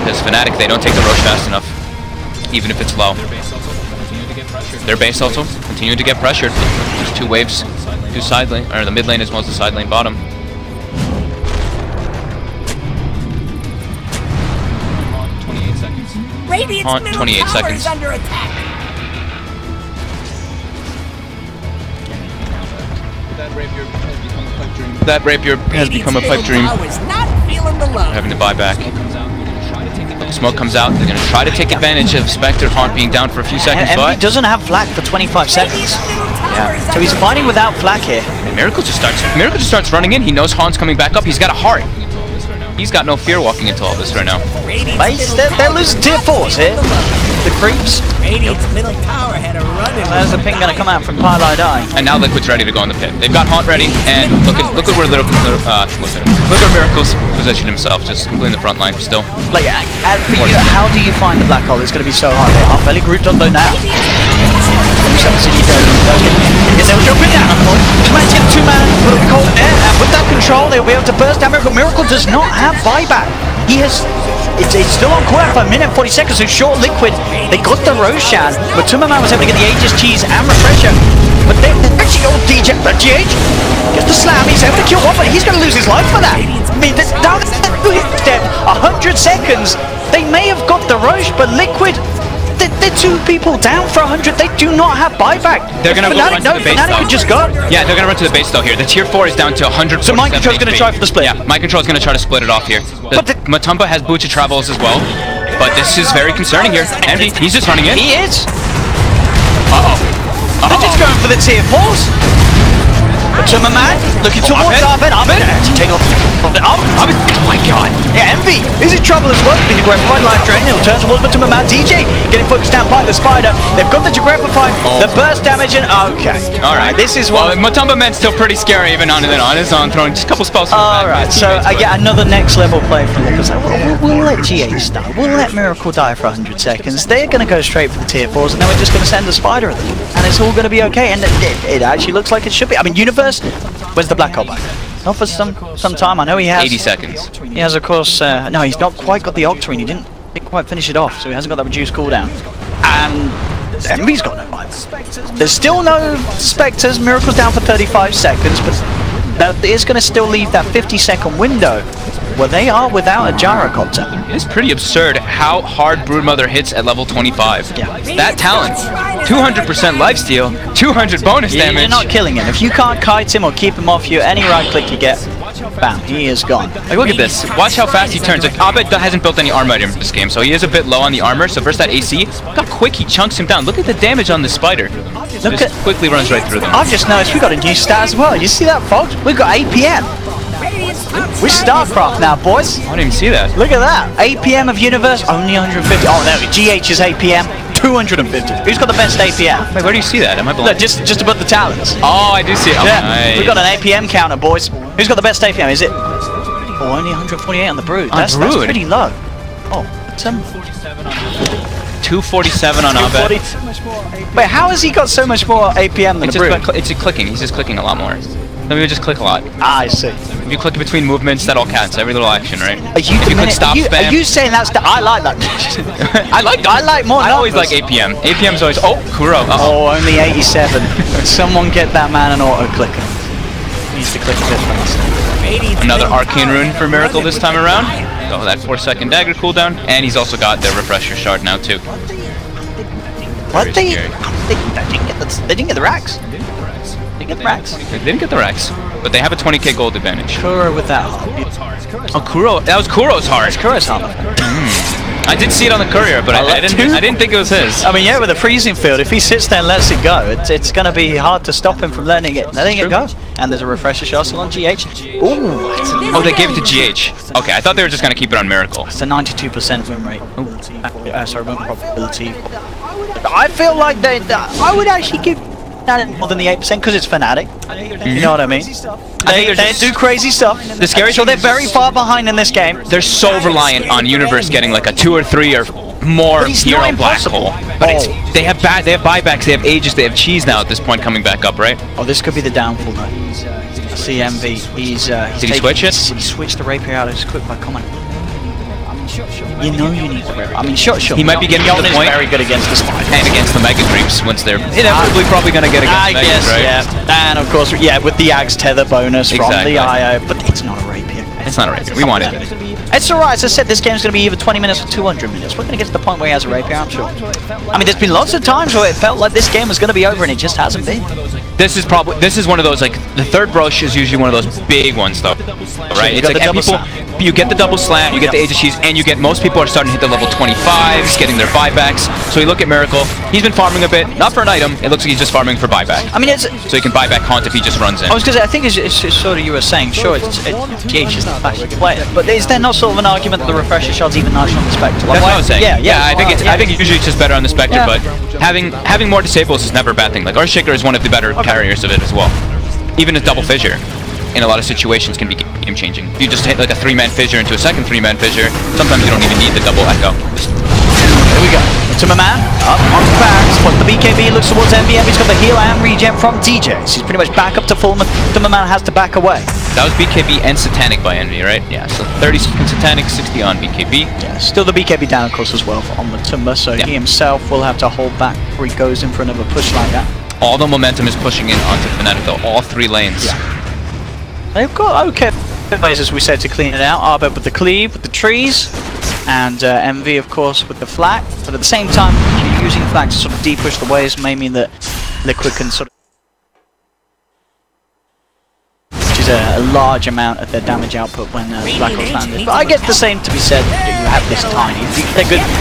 Because Fnatic, they don't take the rush fast enough, even if it's low. Their base also continue to get pressured. There's 2 waves, 2 side lane, or the mid lane as well as the side lane bottom. Haunt, 28 seconds. Under attack. That Rapier has become a pipe dream. Having to buy back. Smoke comes out. They're going to try to take advantage of Spectre Haunt being down for a few seconds. And he doesn't have Flak for 25 seconds. Yeah. So he's fighting without Flak here. And Miracle just starts running in. He knows Haunt's coming back up. He's got a heart. He's got no fear walking into all this right now. Base, they're losing tier 4s here. The creeps. There's a ping going to come out from Pylai Die. And now Liquid's ready to go in the pit. They've got Haunt ready, and look at where Miracle's positioned himself, just completely in the front line still. Like, how do you find the black hole? It's going to be so hard. They are fairly grouped on though now. They'll jump in now. Commands get 2-man, put a cold there, and with that control, they'll be able to burst down Miracle. Miracle does not have buyback. He has. It's still on cooldown for a minute and 40 seconds, so short Liquid. They got the Roshan, but Tumberman was able to get the Aegis cheese and refresher. But they actually got DJ, but GH gets the slam. He's able to kill one, but he's going to lose his life for that. I mean, now they're dead. 100 seconds. They may have got the Roche, but Liquid they're 2 people down for 100. They do not have buyback. They're gonna run to the base Fnatic though. could just go. Yeah, they're gonna run to the base though here. The tier 4 is down to 100. So Mind Control's gonna try for the split. Yeah, Mind Control's gonna try to split it off here. Matumba has Bo2 travels as well, but this is very concerning here. Envy, he's just running in. He is. They're just going for the tier 4s. Matumba man, looking towards Abed. Take off. Oh my god. Yeah, Envy is in trouble as well. Being a Grapify life drain. He'll turn towards Matumba man. DJ getting focused down by the spider. They've got the Grapify, the burst damage, and okay. Alright, this is well, Matumba man's still pretty scary even on his own, throwing just a couple spells. Alright, so yeah, another next level play from Lippers. We'll let GH die. We'll let Miracle die for 100 seconds. They're going to go straight for the tier 4s, and then we're just going to send a spider at them. And it's all going to be okay. And it actually looks like it should be. I mean, Universe, where's the Black Hole back? Not for some time. I know he has 80 seconds. He has, of course. No, he's not quite got the Octarine. He didn't quite finish it off, so he hasn't got that reduced cooldown. And Envy's got no life. There's still no Spectres. Miracle's down for 35 seconds, but that is going to still leave that 50-second window where they are without a gyrocopter. It's pretty absurd how hard Broodmother hits at level 25. Yeah. That talent, 200% lifesteal, 200 bonus damage. You're not killing him. If you can't kite him or keep him off you, any right click you get, bam, he is gone. Like, look at this. Watch how fast he turns. Like, Abed hasn't built any armor item for this game, so he is a bit low on the armor. So versus that AC, look how quick he chunks him down. Look at the damage on the spider. Look at quickly runs right through them. I've just noticed we got a new stat as well. You see that, folks? We've got APM. We're StarCraft now, boys. I didn't even see that. Look at that. APM of Universe, only 150. Oh, no, GH is APM, 250. Who's got the best APM? Wait, where do you see that? Am I blind? Look, just above the talents. Oh, I do see it. Oh, yeah, nice. we've got an APM counter, boys. Who's got the best APM? Is it? Oh, only 148 on the Brood. That's pretty low. Oh, 247 on Abed. Wait, how has he got so much more APM than the Brood? It's just clicking. He's just clicking a lot more. Let me just click a lot. Ah, I see. If you click between movements, that all counts. Every little action, right? If you click stop spam. Are you saying that's the? I like that. I like more. I always like APM. APM's always. Oh, Kuro. Oh, only 87. Someone get that man an auto clicker. Needs to click a bit faster. Another arcane rune for Miracle this time around. So that 4-second dagger cooldown, and he's also got the refresher shard now too. What they didn't get the racks. They didn't get the racks. They didn't get the racks, but they have a 20k gold advantage. Kuro with that. Oh, Kuro. That was Kuro's heart. That's Kuro's heart. I did see it on the courier, but I didn't think it was his. I mean, yeah, with a freezing field, if he sits there and lets it go, it's going to be hard to stop him from letting it go. And there's a refresher shot still on GH. Ooh. Oh, they gave it to GH. Okay, I thought they were just going to keep it on Miracle. It's a 92% win rate. Sorry, win probability. I feel like I would actually give more than the 8% because it's Fnatic. You know what I mean? They do crazy stuff. The scary they're very far behind in this game. They're so reliant on Universe getting like a 2 or 3 or more hero black hole. But they have buybacks, they have Aegis, they have Cheese now at this point coming back up, right? Oh, this could be the downfall though. CMV, did he switch it? He switched the rapier out as quick by comment. You know you need the rapier. I mean, sure. He might be getting to the point. Very good against the spider. And against the Mega Creeps once they're inevitably probably going to get against the Megas, right? Yeah. And of course, yeah, with the Axe tether bonus from the IO, but it's not a rapier. It's not a rapier. We want it. It's alright. As I said, this game's going to be either 20 minutes or 200 minutes. We're going to get to the point where he has a rapier, I'm sure. I mean, there's been lots of times where it felt like this game was going to be over and it just hasn't been. This is one of those, like, the third brush is usually one of those big ones though, right? It's like you get the double slam, you get the Age of Cheese, and you get most people are starting to hit the level 25s, getting their buybacks. So you look at Miracle, he's been farming a bit, not for an item, it looks like he's just farming for buyback. I mean, so he can buy back Haunt if he just runs in. I was going to say, I think it's sort of you were saying, sure, GH is not fast player, but is there not sort of an argument that the refresher shot's even nicer on the Spectre? That's what I was saying. Yeah, I think usually it's just better on the Spectre, but having more disables is never a bad thing. Like, Earthshaker is one of the better carriers of it as well. Even a double fissure in a lot of situations can be game changing. If you just hit like a 3-man fissure into a second 3-man fissure, sometimes you don't even need the double echo. Here we go. To my man, up onto Barracks, but the BKB looks towards MVM, he's got the heal and regen from DJ. So he's pretty much back up to full, the man has to back away. That was BKB and Satanic by Envy, right? Yeah, so 30 seconds Satanic, 60 on BKB. Yeah, still the BKB down, of course, as well on Matumba, so he himself will have to hold back before he goes in for another push like that. All the momentum is pushing in onto Fnatic though, all 3 lanes. Yeah. They've got okay ways, as we said, to clean it out. Arbed with the cleave, with the trees, and Envy, of course, with the flag. But at the same time, using flag to sort of de-push the waves may mean that Liquid can sort of a large amount of their damage output when Black Hole's landed. But I get the same to be said that you have this tiny.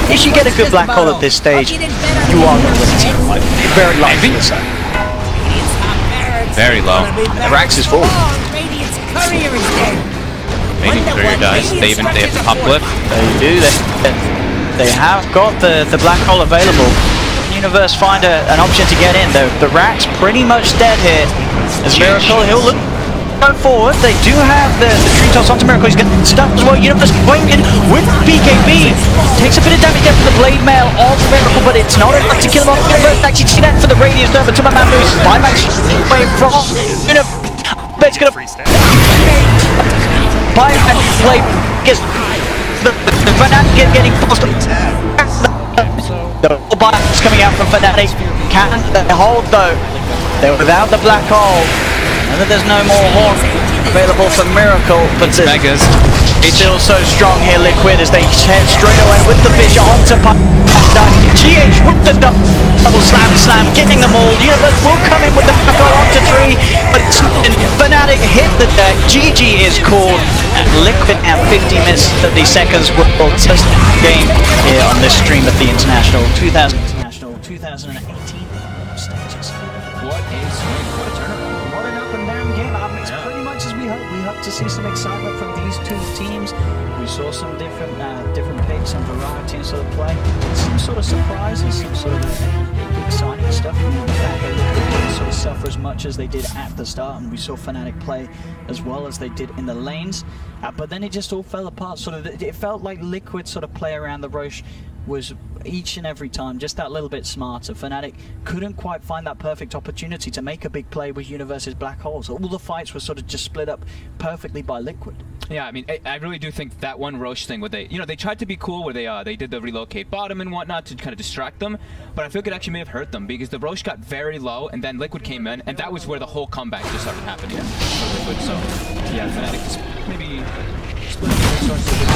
If you get a good Black Hole at this stage, you are going to win a team fight. Very likely so. Very low. Rax is full. Maybe Courier dies. They have the pop clip. They do. They have got the Black Hole available. Universe find an option to get in though. The Rax pretty much dead here. As Miracle, he'll look go forward. They do have the tree toss onto Miracle. He's getting stuck as well. Universe going in with BKB. Takes a bit of damage there from the blade mail of Miracle, but it's not enough to kill him off. Universe actually see that for the radius over to my man Moose. Buyback's away from Universe. Gonna Buyback play gets the Fnatic getting forced. The buyback's coming out from Fnatic. Can they hold though? They're without the black hole. And there's no more horn available for Miracle, but Megas. It's still so strong here, Liquid, as they head straight away with the fish onto GH with the double slam, getting them all. Universe will come in with the black hole onto 3, but Fnatic hit the deck. GG is called, and Liquid at 50 minutes 30 seconds will test the game here on this stream of the International 2018 stages. What a swing, what a tournament. What an up and down game. It's pretty much as we hope. We hope to see some excitement from these two teams. We saw some different picks and variety and sort of play. Some sort of surprises, some sort of exciting stuff. The fact that they didn't sort of suffer as much as they did at the start, and we saw Fnatic play as well as they did in the lanes. But then it just all fell apart. Sort of, it felt like Liquid sort of play around the Roche was each and every time just that little bit smarter. Fnatic couldn't quite find that perfect opportunity to make a big play with Universe's black holes. All the fights were sort of just split up perfectly by Liquid. Yeah, I mean, I really do think that one Roche thing where they tried to be cool where they did the relocate bottom and whatnot to kind of distract them, but I feel like it actually may have hurt them because the Roche got very low and then Liquid came in, and that was where the whole comeback just started happening for Liquid. So yeah, Fnatic just maybe split the resources a bit.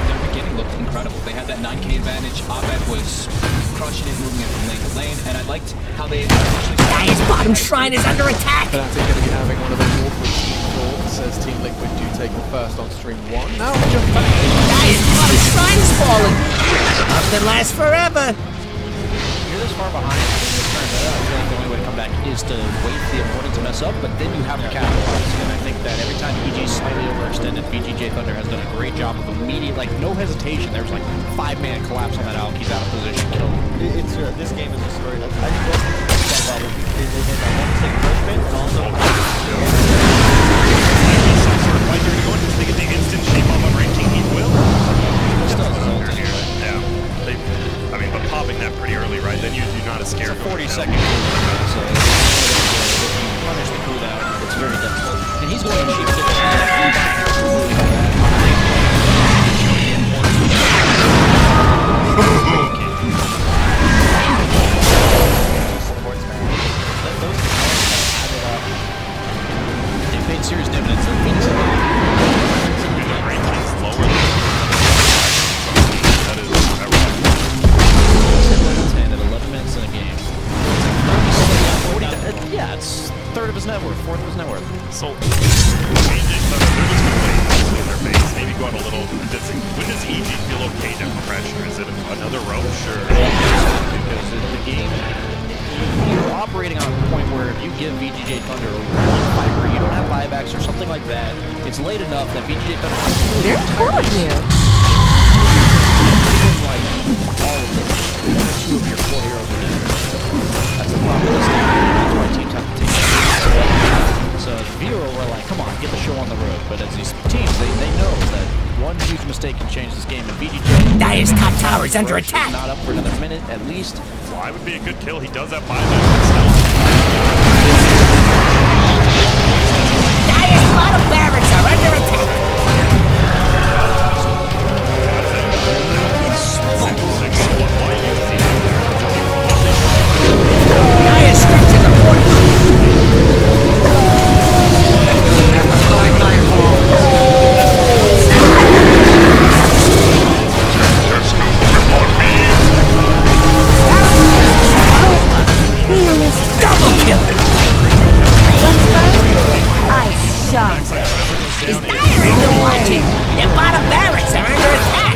Their beginning looked incredible. They had that 9k advantage. Abed was crushing it, moving it from lane to lane, and I liked how they actually... Dire's bottom shrine is under attack! Fnatic going to be having one of the awkward team calls, says Team Liquid do take the first on stream 1. Now we jump back. Dire's bottom shrine is falling! Nothing lasts forever! You're this far behind, I feel like the only way to come back is to wait for the opponent to mess up, but then you have to capitalize. And I think that every time EG's slightly overextended, VGJ Thunder has done a great job of immediate, like, no hesitation. There was like 5-man collapse on that Alk. He's out of position, kill. This game is a story. I think that's that one thing first and also. Right here to go into the instant shape up on ranking, he will. I mean, but popping that pretty early, right? Then you're not as scared. It's a 40-second cooldown, so if you punish the cooldown, it's very difficult. And he's going to cheat They paid serious dividends. Yeah, it's third of his net worth, fourth of his net worth. So, changing they're just going to play in their face, maybe go on a little... When does EG feel okay to pressure? Is it another Roche or... Because the game, you're operating on a point where if you give VGJ Thunder one fight where you don't have buybacks or something like that, it's late enough that VGJ Thunder... They're good here. Like, all of them. 1 or 2 of your 4 heroes are dead. That's a problem. That's why teams have to take it. So as Vero, we're like, come on, get the show on the road. But as these teams, they know that one huge mistake can change this game. And VGJ... Dire's top tower is under attack! Not up for another minute, at least. Why would be a good kill? He does have buyback still. Dire's bottom barracks are under attack! Dire's structures are strong. Is Dire even watching? Their bottom barracks are under attack.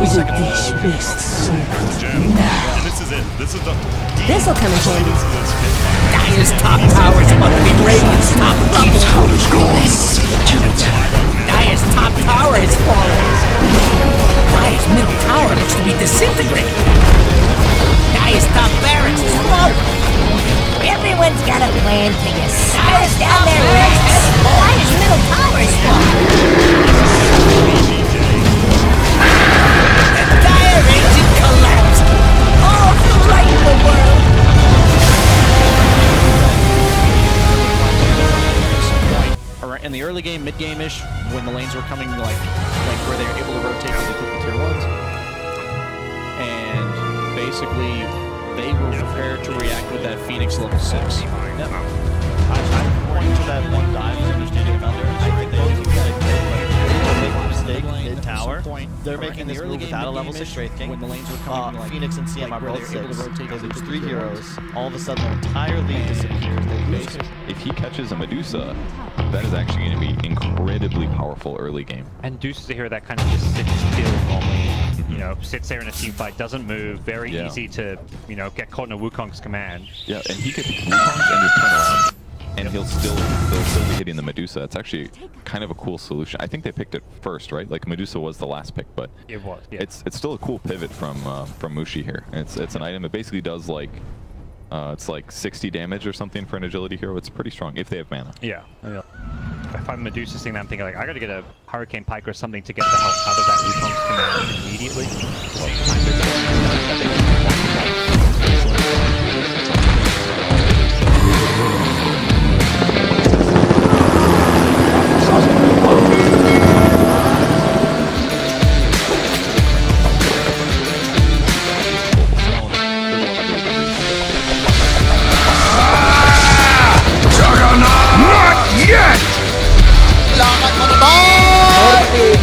This is it. This is the. This'll come in handy. Dire's top towers must be Radiant's top rubble. Dire's top tower has fallen. Dire's middle tower looks to be disintegrating. Dire's top barracks is smoke. Everyone's got a plan to get Dire's down there rich. Dire's middle tower is falling. The Dire engine collapsed. All right in the world. In the early game, mid-game-ish, when the lanes were coming, like where they were able to rotate because they took the tier 1s. And basically, they were prepared to react with that Phoenix level 6. Yep. I'm pointing to that one dive and understanding Thunder. I think both of them make a mistake mid-tower. They're making this move without a level 6 Wraith King. When the lanes were coming, Phoenix and CM are both 6. They lose 3 heroes. All of a sudden, their entire lead disappears. They lose. If he catches a Medusa, that is actually going to be incredibly powerful early game. And Deuce is a hero that kind of just sits still normally, you know, sits there in a team fight, doesn't move, very easy to, you know, get caught in a Wukong's command. Yeah, and he could Wukong's and just turn around, and they'll still be hitting the Medusa. It's actually kind of a cool solution. I think they picked it first, right? Like Medusa was the last pick, but it was. Yeah. It's still a cool pivot from Mushi here. And it's an item that basically does like. It's like 60 damage or something for an agility hero. It's pretty strong if they have mana. Yeah. If I'm Medusa seeing that, I'm thinking like, I gotta get a Hurricane Pike or something to get the hell out of that Wukong's command immediately.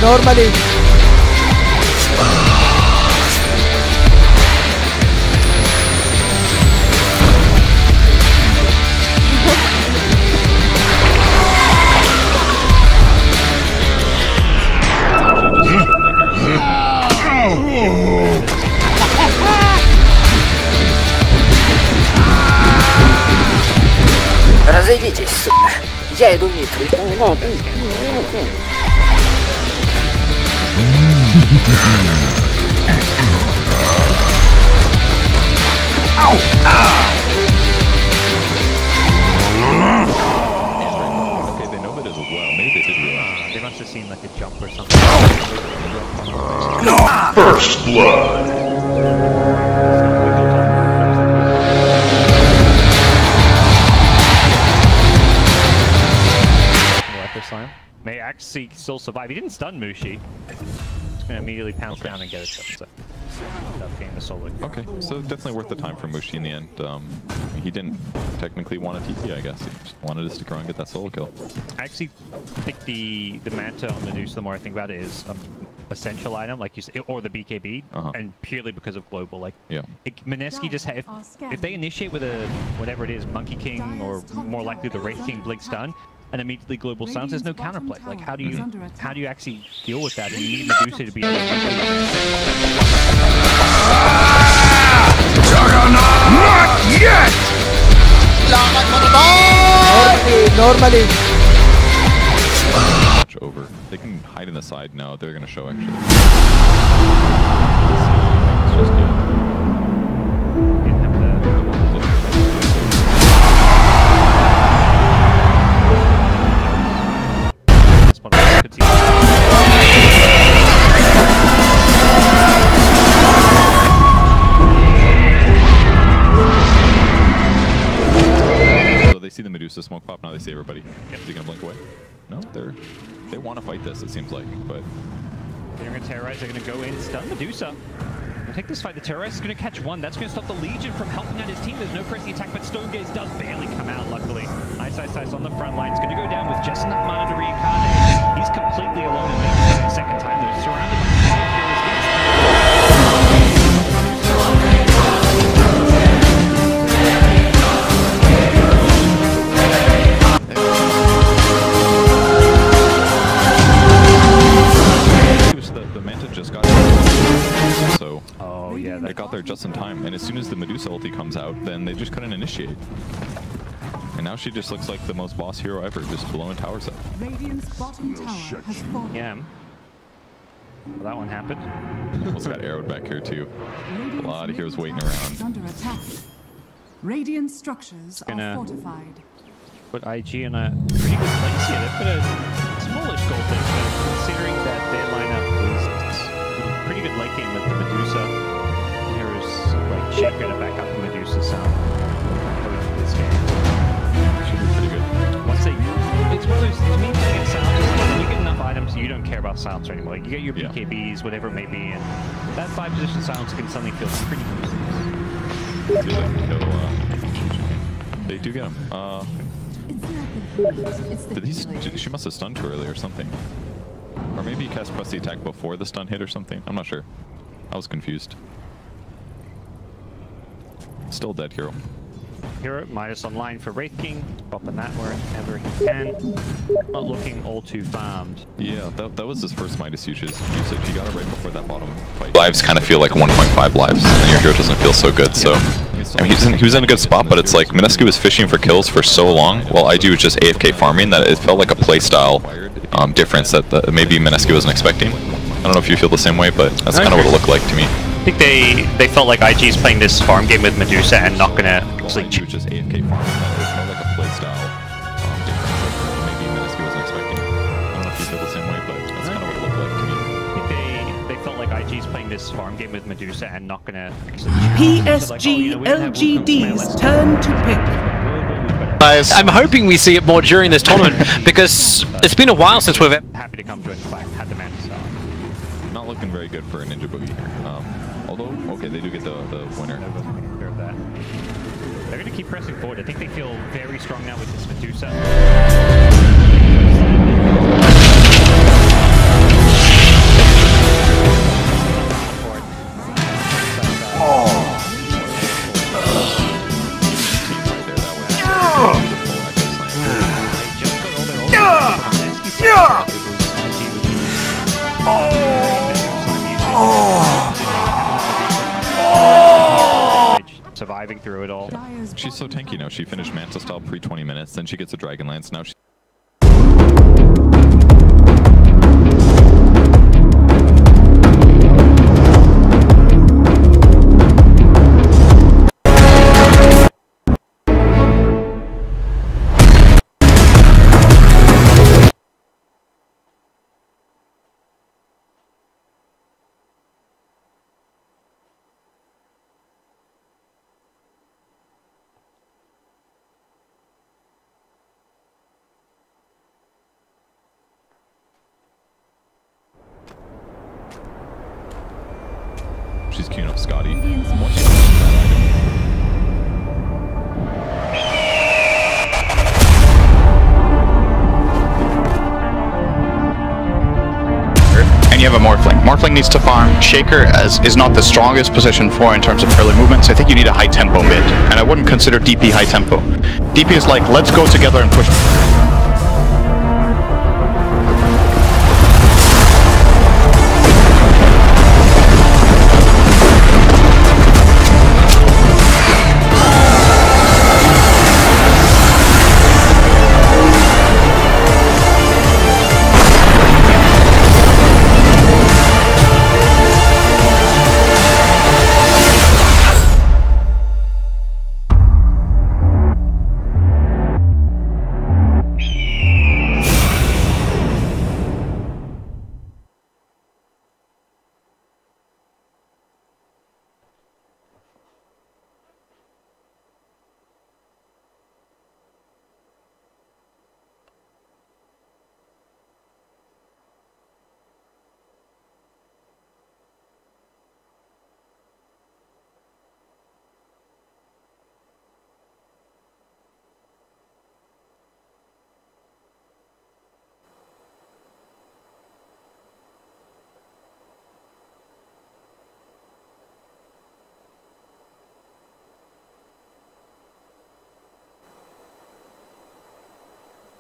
Normally. Разойдитесь, сука. Я иду в мид. Okay, they know that as well. Maybe they did realize. They must have seen like a jump or something. First blood. May actually still survive. He didn't stun Mushi. He's gonna immediately pounce down and get it. So that game is solo. Okay, so definitely worth the time for Mushi in the end. He didn't technically want a TP, I guess. He just wanted to stick around and get that solo kill. I actually think the Manta on Medusa, the more I think about it, is essential item, like you said, or the BKB, and purely because of global. Like, Mineski just if they initiate with a whatever it is, Monkey King, or more likely the Wraith King Blink stun, and immediately global sounds, there's no counterplay. Like, how do you actually deal with that? And you need Medusa to be able to Not yet! Normally. Watch over. They can hide in the side now. They're gonna show actually. It's just good. So they see the Medusa smoke pop, now they see everybody. Is he gonna blink away? No, they want to fight this, it seems like, but they're gonna terrorize, they're gonna go in, stun Medusa. We'll take this fight, the Terrorize is gonna catch one, that's gonna stop the Legion from helping out his team. There's no crazy attack, but Stonegaze does barely come out, luckily. Ice on the front line, it's gonna go down with just enough mana to reincarnate. He's completely alone in the second time, they're surrounded by out there just in time, and as soon as the Medusa ulti comes out, then they just couldn't initiate. And now she just looks like the most boss hero ever, just blowing towers up. Radiant's bottom tower has fallen. Yeah. Well, that one happened. Almost got arrowed back here too. A lot of heroes waiting around. Under attack. Radiant structures are fortified. Put IG in a pretty good place here. They've got a smallish goal thing, but considering that their lineup is pretty good late game with the Medusa, heroes like Shaker to back up the Medusa sound. This game should be pretty good. Once they, it's one of those, to me, playing sounds is like when you get enough items, you don't care about silence anymore. Like you get your BKBs, whatever it may be, and that 5-position silence can suddenly feel pretty useless. They do get him. She must have stunned too early or something. Or maybe he cast press the attack before the stun hit or something. I'm not sure. I was confused. Still dead hero. Hero minus online for Wraith King, popping that wherever he can. Not looking all too farmed. Yeah, that was his first Midas usage. He got it right before that bottom fight. Lives kind of feel like 1.5 lives, and your hero doesn't feel so good, so... I mean, he was in a good spot, but it's like Minescu was fishing for kills for so long, while IG was just AFK farming, that it felt like a playstyle difference that maybe Minescu wasn't expecting. I don't know if you feel the same way, but that's kind of what it looked like to me. I think they felt like IG's playing this farm game with Medusa and not gonna... Well, IG was just AFK farming, that it felt like a playstyle difference that maybe Minescu wasn't expecting. I don't know if you feel the same way, but that's kind of what it looked like to me. I think they felt like IG's playing this farm game with Medusa and not gonna... PSG LGD's turn to pick. I'm hoping we see it more during this tournament because it's been a while since we've... Happy to come join the fight, had the man to start. Not looking very good for a Ninja Boogie here. Although, okay, they do get the winner. They're going to keep pressing forward. I think they feel very strong now with this Medusa. Surviving through it all. She's so tanky now. She finished Manta style pre-20 minutes, then she gets a Dragon Lance. Now she... She's queuing up Scotty. And you have a Morphling. Morphling needs to farm. Shaker is not the strongest position for in terms of early movements. I think you need a high tempo mid, and I wouldn't consider DP high tempo. DP is like, let's go together and push.